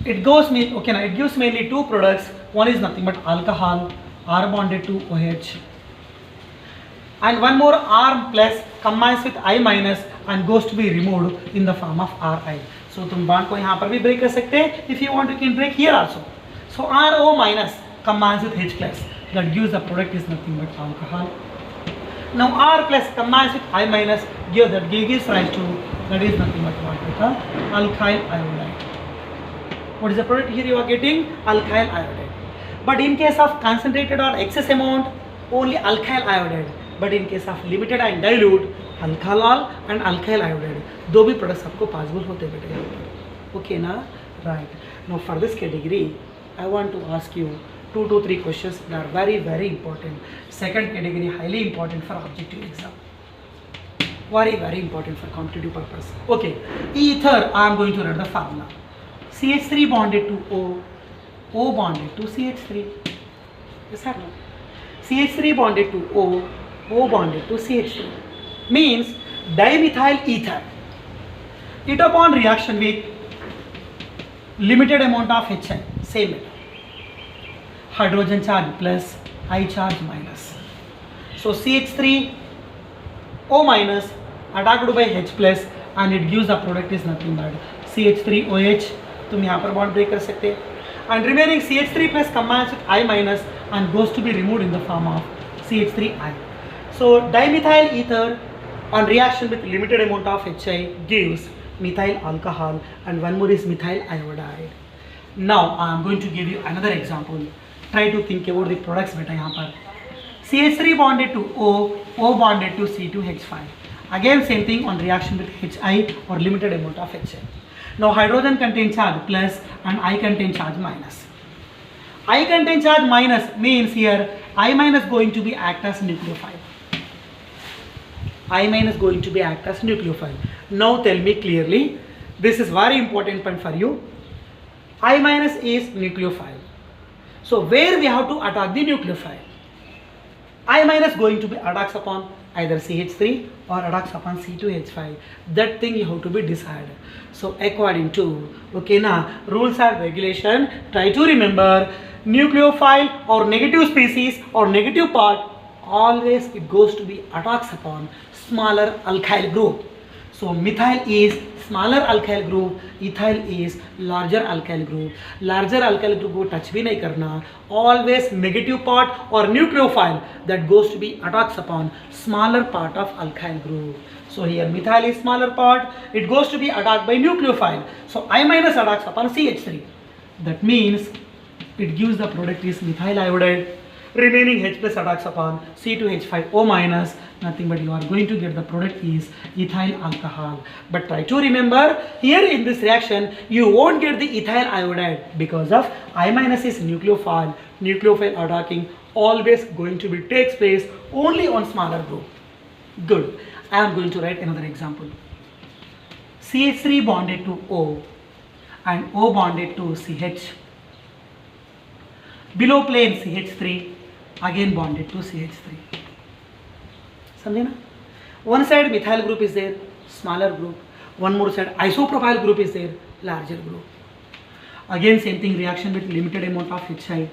It goes okay now, it gives mainly 2 products. One is nothing but alcohol, R bonded to OH, and one more R plus combines with I minus and goes to be removed in the form of Ri. So तुम bond को यहाँ पर भी break कर सकते हैं. If you want, you can break here also. So RO minus combines with H plus, that gives the product is nothing but alcohol. Now R plus combines with I minus, that gives rise to, that is nothing but what beta? Alkyl iodide. What is the product here you are getting? Alkyl iodide. But in case of concentrated or excess amount, only alkyl iodide. But in case of limited and dilute, alcohol and alkyl iodide, दो भी products आपको possible होते बेटे यहाँ पर. Okay ना? Right. Now for this category, I want to ask you 2 to 3 questions that are very important. Second category highly important for objective exam. Very important for competitive purpose. Okay, ether, I am going to write the formula. CH3 bonded to O, O bonded to CH3. Yes or no? CH3 bonded to O, O bonded to CH3. Means dimethyl ether. It upon reaction with limited amount of HI, same metal. Hydrogen charge plus, I charge minus. So CH3 O minus attacked by H plus and it gives the product is nothing but CH3OH. तुम यहाँ पर bond break कर सकते हैं. And remaining CH3 plus combines with I minus and goes to be removed in the form of CH3I. So dimethyl ether on reaction with limited amount of HI gives methyl alcohol and one more is methyl iodide. Now I am going to give you another example. Try to think about the products beta यहाँ पर. CH3 bonded to O, O bonded to C2H5. Again same thing on reaction with HI or limited amount of HI. Now hydrogen contain charge plus and I contain charge minus. I contain charge minus means here I minus going to be act as nucleophile. I minus going to be act as nucleophile. Now tell me clearly, this is very important point for you. I minus is nucleophile. So where we have to attack the nucleophile? I minus going to be attacks upon either CH3 or attacks upon C2H5. That thing you have to be decided. So according to, okay na, rules and regulation, try to remember nucleophile or negative species or negative part, always it goes to be attacks upon smaller alkyl group. So methyl is smaller alkyl group, ethyl is larger alkyl group. Larger alkyl group को touch भी नहीं करना. Always negative part or nucleophile that goes to be attacks upon smaller part of alkyl group. So here methyl is smaller part, it goes to be attacked by nucleophile. So I minus attacks upon CH3. That means it gives the product is methyl iodide. Remaining H plus attacks upon C2H5O minus, nothing but you are going to get the product is ethyl alcohol. But try to remember here in this reaction you won't get the ethyl iodide because of I minus is nucleophile. Nucleophile attacking always going to be takes place only on smaller group. Good. I am going to write another example. CH3 bonded to O and O bonded to CH. Below plane CH3 again bonded to CH3. समझे ना? One side methyl group is there, smaller group. One more side isopropyl group is there, larger group. Again same thing, reaction with limited amount of HI.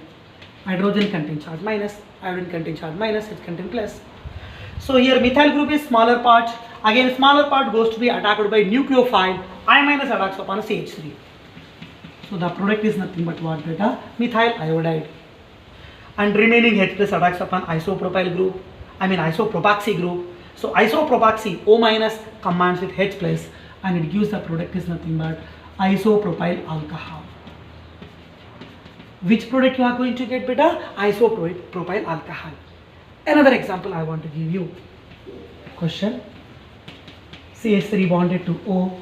Hydrogen contain charge minus, iodine contain charge minus, H contain plus. So here methyl group is smaller part. Again smaller part goes to be attacked by nucleophile. I minus attacks upon CH3. So the product is nothing but what beta? Methyl iodide. And remaining H plus attacks upon isopropyl group, isopropoxy group. So isopropoxy O minus combines with H plus and it gives the product is nothing but isopropyl alcohol. Which product you are going to get beta? Isopropyl alcohol. Another example I want to give you. Question. CH3 bonded to O,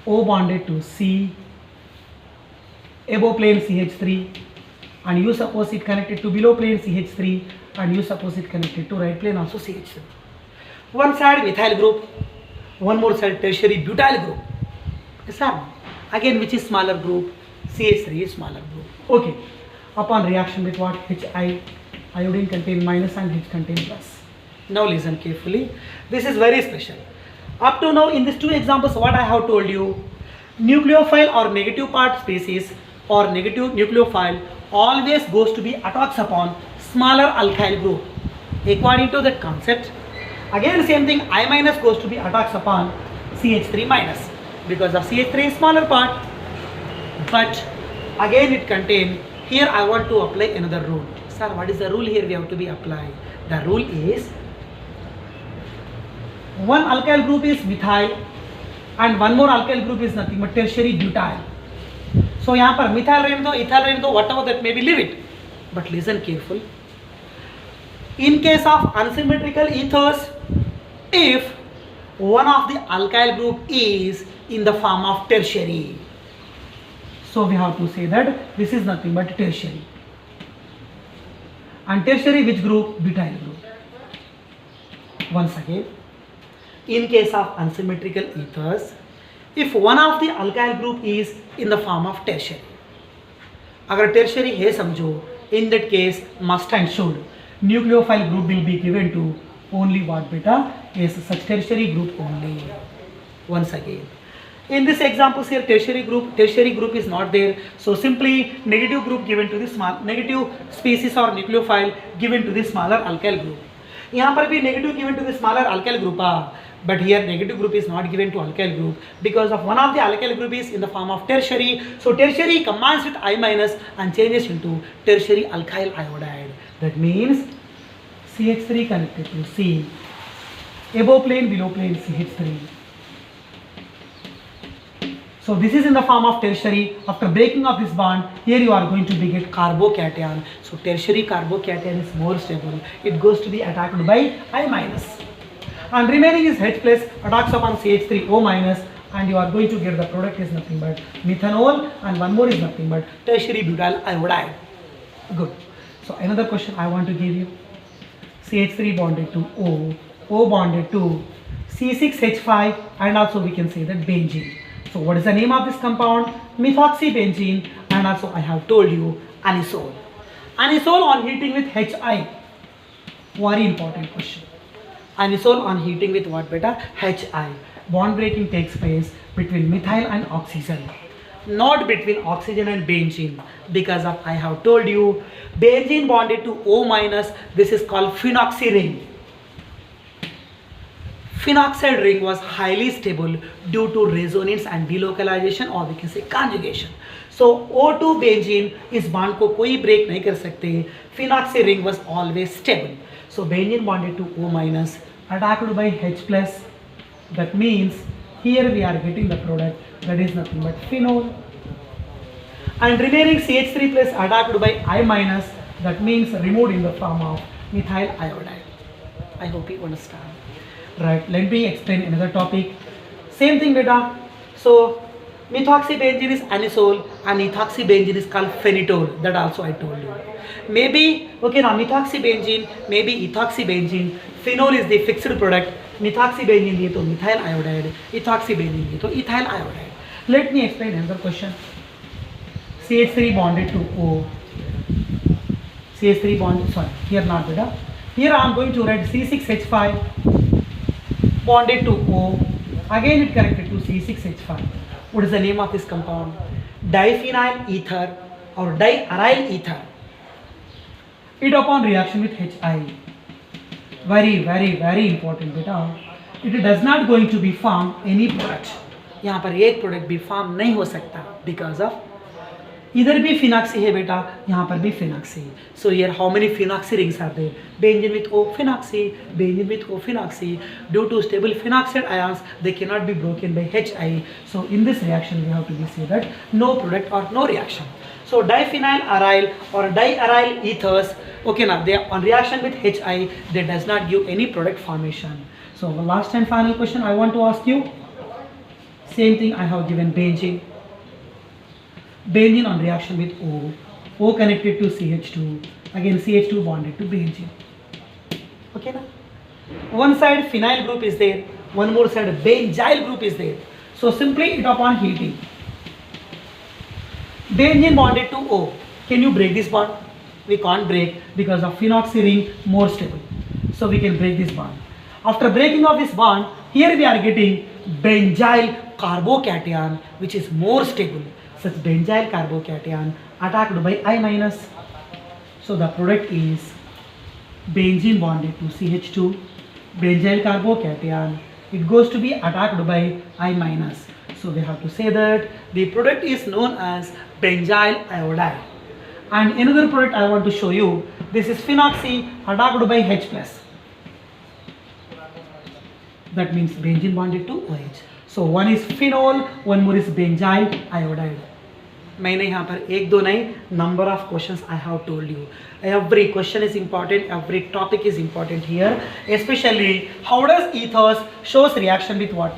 O bonded to C, above plane CH3 and you suppose it connected to below plane CH3 and you suppose it connected to right plane also CH3. One side methyl group, one more side tertiary butyl group. Yes sir. Again which is smaller group? CH3 is smaller group. Okay. Upon reaction with what? HI, iodine contain minus and H contain plus. Now listen carefully. This is very special. Up to now in these two examples what I have told you, nucleophile or negative part species or negative nucleophile always goes to be attacks upon smaller alkyl group. According to that concept, again same thing, I minus goes to be attacks upon CH3 minus because of CH3 is smaller part. But again it contain, here I want to apply another rule. Sir, what is the rule here we have to be applied? The rule is one alkyl group is methyl and one more alkyl group is nothing but tertiary butyl. So यहाँ पर methyl रहने दो, ethyl रहने दो, whatever that may be, leave it. But listen careful. In case of unsymmetrical ethers, if one of the alkyl group is in the form of tertiary, so we have to say that this is nothing but tertiary. And tertiary which group? Butyl group. Once again, in case of unsymmetrical ethers, if one of the alkyl group is in the form of tertiary. अगर tertiary है समझो, in that case must and should nucleophile group will be given to only what beta is such tertiary group only. Once again, in this example here tertiary group is not there, so simply negative group given to the small negative species or nucleophile given to the smaller alkyl group. यहाँ पर भी negative given to the smaller alkyl group, but here negative group is not given to alkyl group because of one of the alkyl group is in the form of tertiary. So tertiary combines with I minus and changes into tertiary alkyl iodide. That means CH3 connected to C, above plane below plane CH3. So this is in the form of tertiary. After breaking of this bond, here you are going to be get carbocation. So tertiary carbocation is more stable. It goes to be attacked by I minus. And remaining is H plus attacks upon CH3O minus, and you are going to get the product is nothing but methanol, and one more is nothing but tertiary butyl iodide. Good. So another question I want to give you. CH3 bonded to O, O bonded to C6H5, and also we can say that benzene. So what is the name of this compound? Methoxybenzene, and also I have told you anisole. Anisole on heating with HI. Very important question. Anisole on heating with what beta? HI. Bond breaking takes place between methyl and oxygen, not between oxygen and benzene, because of I have told you benzene bonded to O minus, this is called phenoxy ring. Phenoxide ring was highly stable due to resonance and delocalization, or we can say conjugation. So O2 benzene इस bond को कोई break नहीं कर सकते. Phenoxy ring was always stable. So benzene bonded to O minus attacked by H plus. That means here we are getting the product that is nothing but phenol. And remaining CH3 plus attacked by I minus, that means removed in the form of methyl iodide. I hope you understand. Right, let me explain another topic. Same thing beta. So methoxybenzene is anisole and ethoxybenzene is called phenitol. That also I told you. Maybe, okay, now methoxybenzene, maybe ethoxybenzene, phenol is the fixed product. Methoxybenzene दिए तो methyl iodide, ethoxybenzene दिए तो ethyl iodide. Let me explain another question. CH3 bonded to O. CH3 bond, sorry, here not beta. Here I am going to write C6H5 bonded to O. Again it connected to C6H5. What is the name of this compound? Diphenyl ether or diaryl ether. It upon reaction with HI. Very important beta. It does not going to be form any product. यहाँ पर एक product भी form नहीं हो सकता because of इधर भी phenoxy है बेटा, यहाँ पर भी phenoxy. So here how many phenoxy rings are there? Benzene with O phenoxy, benzene with O phenoxy. Due to stable phenoxide ions, they cannot be broken by HI. So in this reaction we have to say that no product or no reaction. So diphenyl aryl or diaryl ethers, okay, now they are on reaction with HI, they does not give any product formation. So last and final question I want to ask you. Same thing I have given benzene. Benzene on reaction with O, O connected to CH2, again CH2 bonded to benzene. Okay na? One side phenyl group is there, one more side benzyl group is there. So simply it upon heating. Benzene bonded to O. Can you break this bond? We can't break because of phenoxy ring more stable. So we can break this bond. After breaking of this bond, here we are getting benzyl carbocation which is more stable. Such benzyl carbocation attacked by I minus. So the product is benzene bonded to CH2, benzyl carbocation. It goes to be attacked by I minus. So we have to say that the product is known as benzyl iodide. And another product I want to show you. This is phenoxy attacked by H plus. That means benzene bonded to OH. So one is phenol, one more is benzyl iodide. मैंने यहाँ पर एक दो नहीं, number of questions I have told you. Every question is important, every topic is important here. Especially how does ethers shows reaction with what?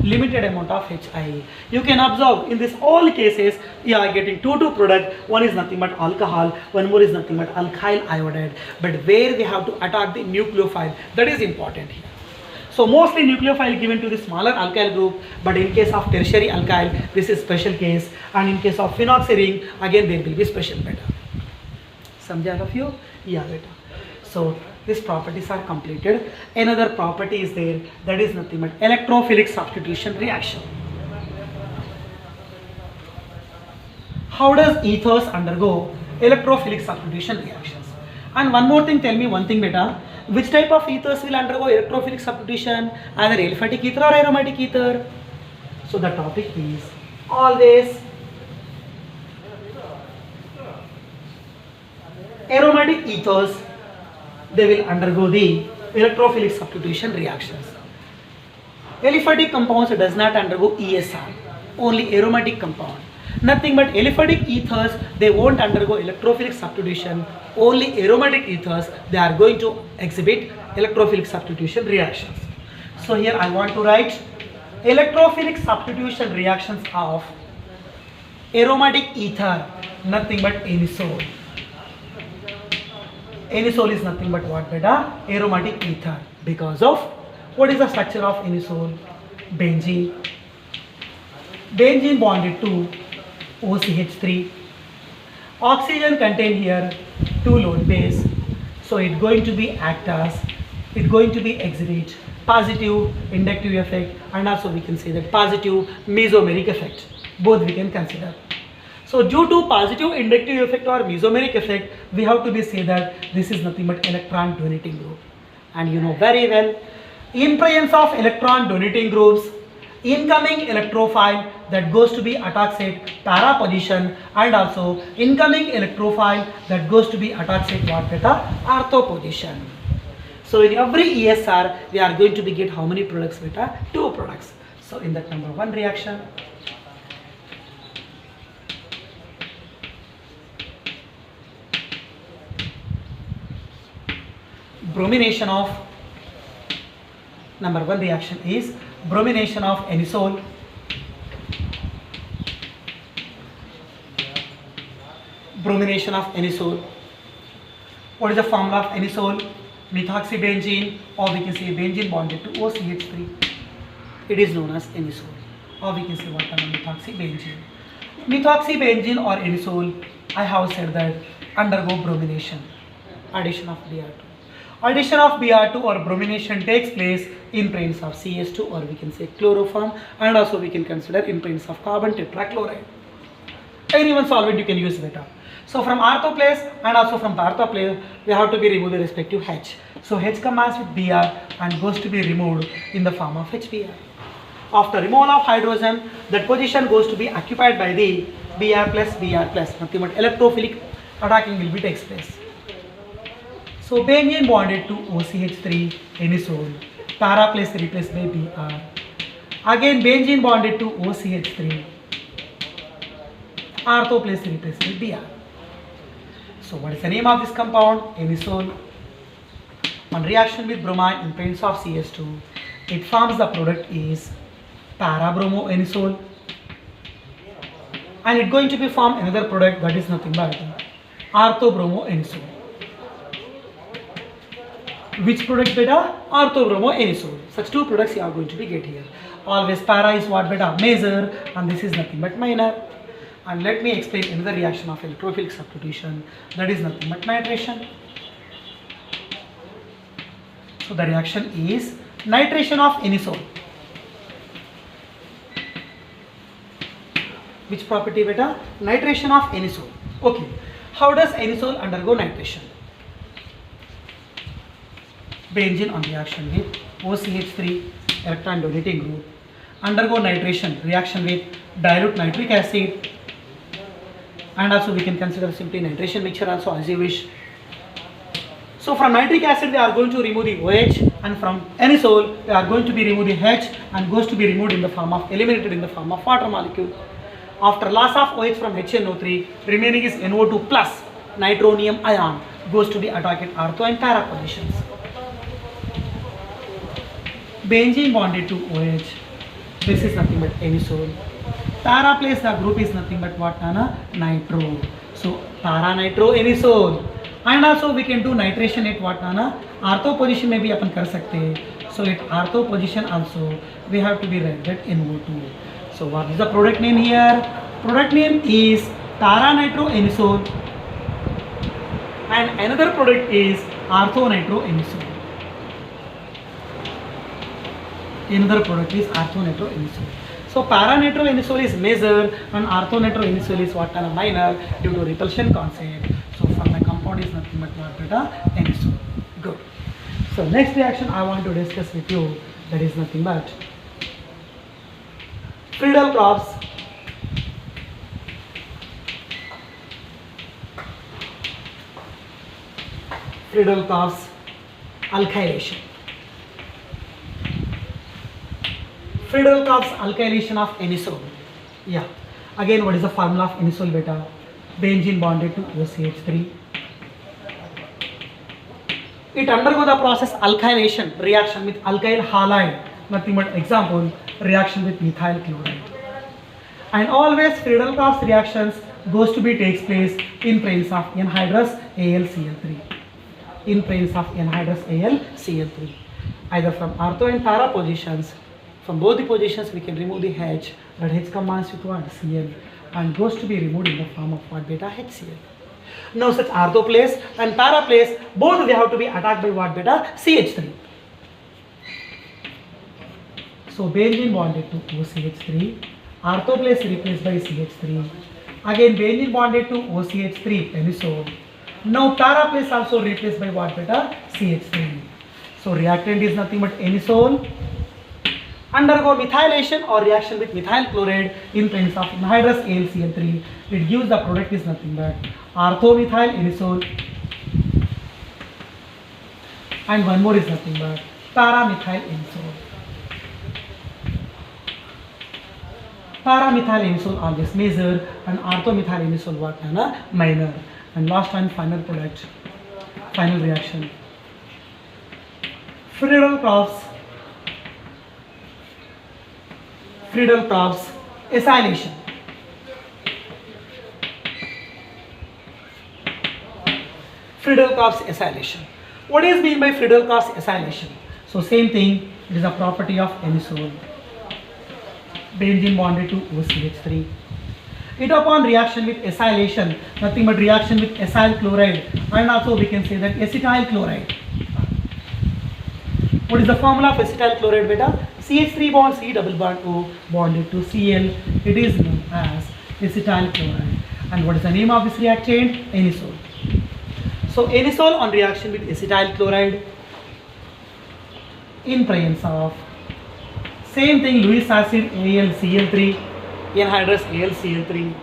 Limited amount of HI. You can observe in this all cases you are getting two product. One is nothing but alcohol, one more is nothing but alkyl iodide. But where we have to attack the nucleophile, that is important here. So mostly nucleophile given to the smaller alkyl group, but in case of tertiary alkyl, this is special case, and in case of phenoxy ring, again there will be special beta. Samjha all of you? Yeah, beta. So these properties are completed. Another property is there, that is nothing but electrophilic substitution reaction. How does ethers undergo electrophilic substitution reactions? And one more thing, tell me one thing beta, which type of ethers will undergo electrophilic substitution, either aliphatic ether or aromatic ether? So the topic is always aromatic ethers, they will undergo the electrophilic substitution reactions. Aliphatic compounds does not undergo ESR, only aromatic compound. Nothing but aliphatic ethers, they won't undergo electrophilic substitution, only aromatic ethers, they are going to exhibit electrophilic substitution reactions. So here I want to write electrophilic substitution reactions of aromatic ether, nothing but anisole. Anisole is nothing but what beta? Aromatic ether. Because of, what is the structure of anisole? Benzene. Benzene bonded to OCH3. Oxygen contained here 2 lone pairs. So it's going to be act as, it's going to be exhibit positive inductive effect, and also we can say that positive mesomeric effect. Both we can consider. So due to positive inductive effect or mesomeric effect, we have to be say that this is nothing but electron donating group. And you know very well, in presence of electron donating groups, incoming electrophile that goes to be attached at para position, and also incoming electrophile that goes to be attached at what beta? Ortho position. So in every ESR, we are going to be get how many products beta? 2 products. So in that number 1 reaction, bromination of, number 1 reaction is bromination of anisole, bromination of anisole. What is the formula of anisole? Methoxybenzene, or we can say benzene bonded to OCH3. It is known as anisole, or we can say what kind of methoxybenzene. Methoxybenzene or anisole, I have said that undergo bromination, addition of Br2. Addition of Br2 or bromination takes place in presence of CS2, or we can say chloroform, and also we can consider in presence of carbon tetrachloride. Any one solvent you can use beta. So from ortho place and also from partho place, we have to be remove the respective H. So H combines with Br and goes to be removed in the form of HBr. After removal of hydrogen, that position goes to be occupied by the Br plus. Nothing but electrophilic attacking will be takes place. So benzene bonded to OCH3 anisole, para place replaced by Br. Again benzene bonded to OCH3, ortho place replaced by Br. So what is the name of this compound? Anisole. On reaction with bromine in presence of CS2, it forms the product is para-bromo-anisole, and it's going to be form another product that is nothing but ortho-bromo-anisole. Which product beta? Ortho-bromo-anisole. Such 2 products you are going to be get here. Always para is what beta? Major, and this is nothing but minor. And let me explain another reaction of electrophilic substitution, that is nothing but nitration. So the reaction is nitration of anisole. Which property beta? Nitration of anisole. Okay. How does anisole undergo nitration? Benzene on reaction with OCH3 electron donating group undergo nitration reaction with dilute nitric acid, and also we can consider simply nitration mixture also as you wish. So from nitric acid we are going to remove the OH, and from anisole we are going to be remove the H and goes to be removed in the form of eliminated in the form of water molecule. After loss of OH from HNO3, remaining is NO2 plus nitronium ion goes to be attacked at ortho and para positions. Benzene bonded to OH, this is nothing but anisole. Para place the group is nothing but what Nana? Nitro. So para nitro anisole. And also we can do nitration at what Nana? Ortho position में भी अपन कर सकते हैं. So at ortho position also we have to be rendered NO2. So what is the product name here? Product name is para-nitroanisole and another product is ortho-nitroanisole. Another product is ortho-nitroanisole. So para-nitroanisole is major and ortho-nitroanisole is what kind of minor due to repulsion concept. So for my compound is nothing but what beta anisole. Good. So next reaction I want to discuss with you, that is nothing but Friedel-Crafts alkylation. Friedel-Crafts alkylation of anisole. Yeah. Again, what is the formula of anisole beta? Benzene bonded to OCH3. It undergo the process alkylation reaction with alkyl halide. Nothing but example, reaction with methyl chloride. And always Friedel-Crafts reactions goes to be takes place in presence of anhydrous AlCl3. In presence of anhydrous AlCl3. Either from ortho and para positions. From both the positions we can remove the H, but H combines with what? Cl and goes to be removed in the form of what? Beta HCl. Now such ortho place and para place, both they have to be attacked by what? Beta CH3. So benzene bonded to OCH3, ortho place replaced by CH3. Again benzene bonded to OCH3, anisole. Now para place also replaced by what? Beta CH3. So reactant is nothing but anisole. Undergo methylation or reaction with methyl chloride in presence of anhydrous AlCl3. It gives the product is nothing but orthomethyl anisole and one more is nothing but paramethyl anisole. Paramethyl anisole always major and orthomethyl anisole what? Minor. And last and final product, final reaction. Friedel-Crafts acylation. Friedel-Crafts acylation. What is mean by Friedel-Crafts acylation? So same thing, it is a property of anisole. Benzene bonded to OCH3. It upon reaction with acylation, nothing but reaction with acyl chloride, and also we can say that acetyl chloride. What is the formula of acetyl chloride beta? CH3 bond C double bond O bonded to Cl. It is known as acetyl chloride. And what is the name of this reactant? Anisole. So anisole on reaction with acetyl chloride in presence of same thing Lewis acid AlCl3, anhydrous AlCl3,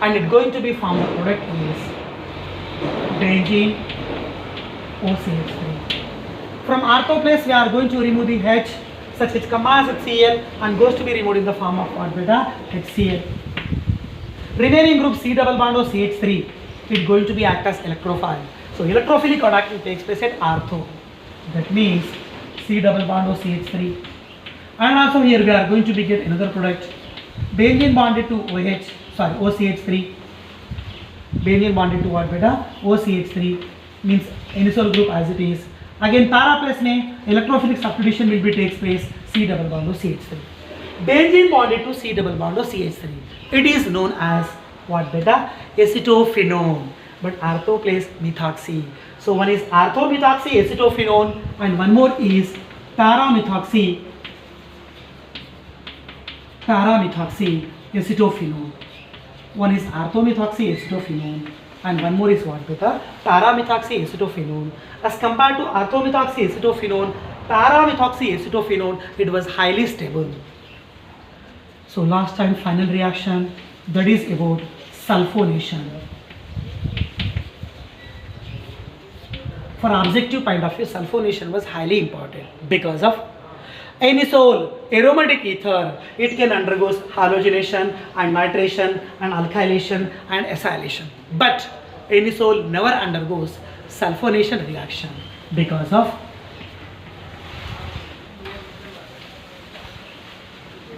and it going to be formed the product is benzene OCH3. From ortho place we are going to remove the H, such H combines with Cl and goes to be removed in the form of what? Beta HCl. Remaining group C double bond O CH3, it going to be act as electrophile. So electrophilic attraction takes place at ortho. That means C double bond O CH3. And also here we are going to be get another product. Benzene bonded to OCH3. Benzene bonded to what? Beta OCH3 means anisole group as it is. Again para place में electrophilic substitution will be takes place C double bond O CH3. Benzene bonded to C double bond O CH3. It is known as what? Beta acetophenone. But ortho place methoxy. So one is orthomethoxy acetophenone and one more is paramethoxy acetophenone. One is orthomethoxy acetophenone and one more is what? Beta paramethoxy acetophenone. As compared to orthomethoxy acetophenone, paramethoxy acetophenone, it was highly stable. So last and final reaction, that is about sulfonation. For objective point of view, sulfonation was highly important because of anisole, aromatic ether, it can undergo halogenation and nitration and alkylation and acylation. But anisole never undergoes sulfonation reaction because of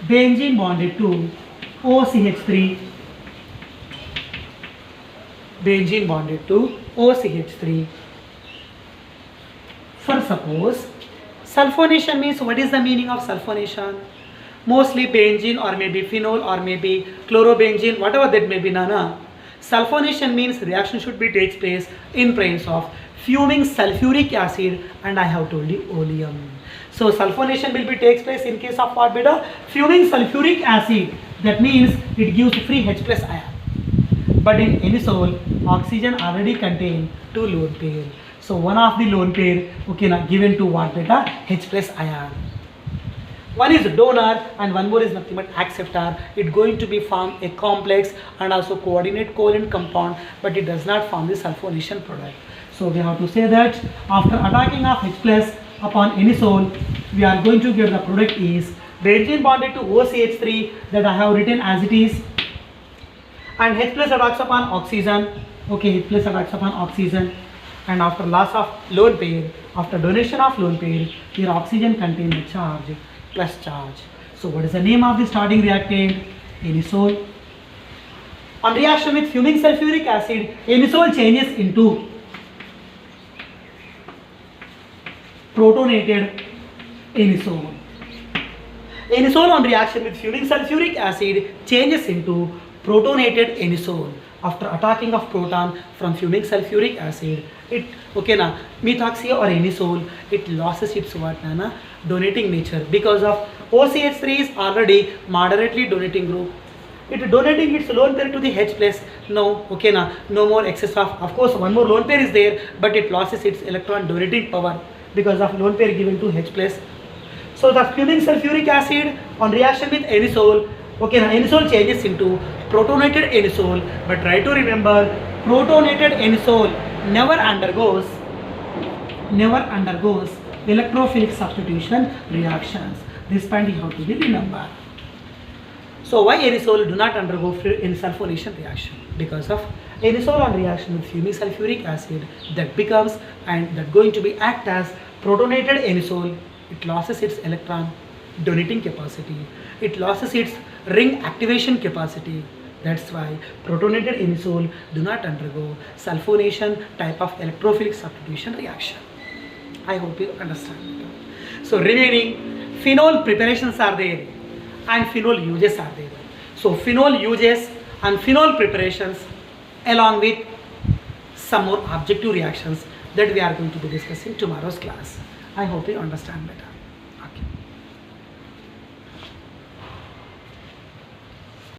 benzene bonded to OCH3. Benzene bonded to OCH3. For suppose Sulfonation means, what is the meaning of sulfonation? Mostly benzene or maybe phenol or maybe chlorobenzene, whatever that may be, nana. Sulfonation means reaction should be takes place in presence of fuming sulfuric acid, and I have told you oleum. So sulfonation will be takes place in case of what, beta? Fuming sulfuric acid. That means it gives free H plus ion. But in anisole, oxygen already contain two lone pair. So one of the lone pair, okay, now given to what, beta? H plus ion. One is donor and one more is nothing but acceptor. It going to be form a complex and also coordinate covalent compound, but it does not form the sulfonation product. So we have to say that after attacking of H plus upon anisole, we are going to get the product is benzene bonded to OCH3 that I have written as it is, and H plus attacks upon oxygen. Okay, H plus attacks upon oxygen, and after loss of lone pair, after donation of lone pair, your oxygen contain the charge plus charge. So what is the name of the starting reactant? Anisole. On reaction with fuming sulfuric acid, anisole changes into protonated anisole. Anisole on reaction with fuming sulfuric acid changes into protonated anisole. After attacking of proton from fuming sulfuric acid, it, okay na, methoxy or anisole, it loses its what, na, donating nature because of OCH3 is already moderately donating group. It donating its lone pair to the H plus. No, okay na, no more excess of course one more lone pair is there, but it loses its electron donating power because of lone pair given to H plus. So the fuming sulfuric acid on reaction with anisole, okay, now anisole changes into protonated anisole, but try to remember protonated anisole never undergoes electrophilic substitution reactions. This point you have to be remember. So why anisole do not undergo in sulfonation reaction? Because of anisole on reaction with fuming sulfuric acid that becomes and that going to be act as protonated anisole. It loses its electron donating capacity. It loses its ring activation capacity. That's why protonated anisole do not undergo sulfonation type of electrophilic substitution reaction. I hope you understand. So remaining phenol preparations are there and phenol uses are there. So phenol uses and phenol preparations along with some more objective reactions that we are going to be discussing tomorrow's class. I hope you understand better.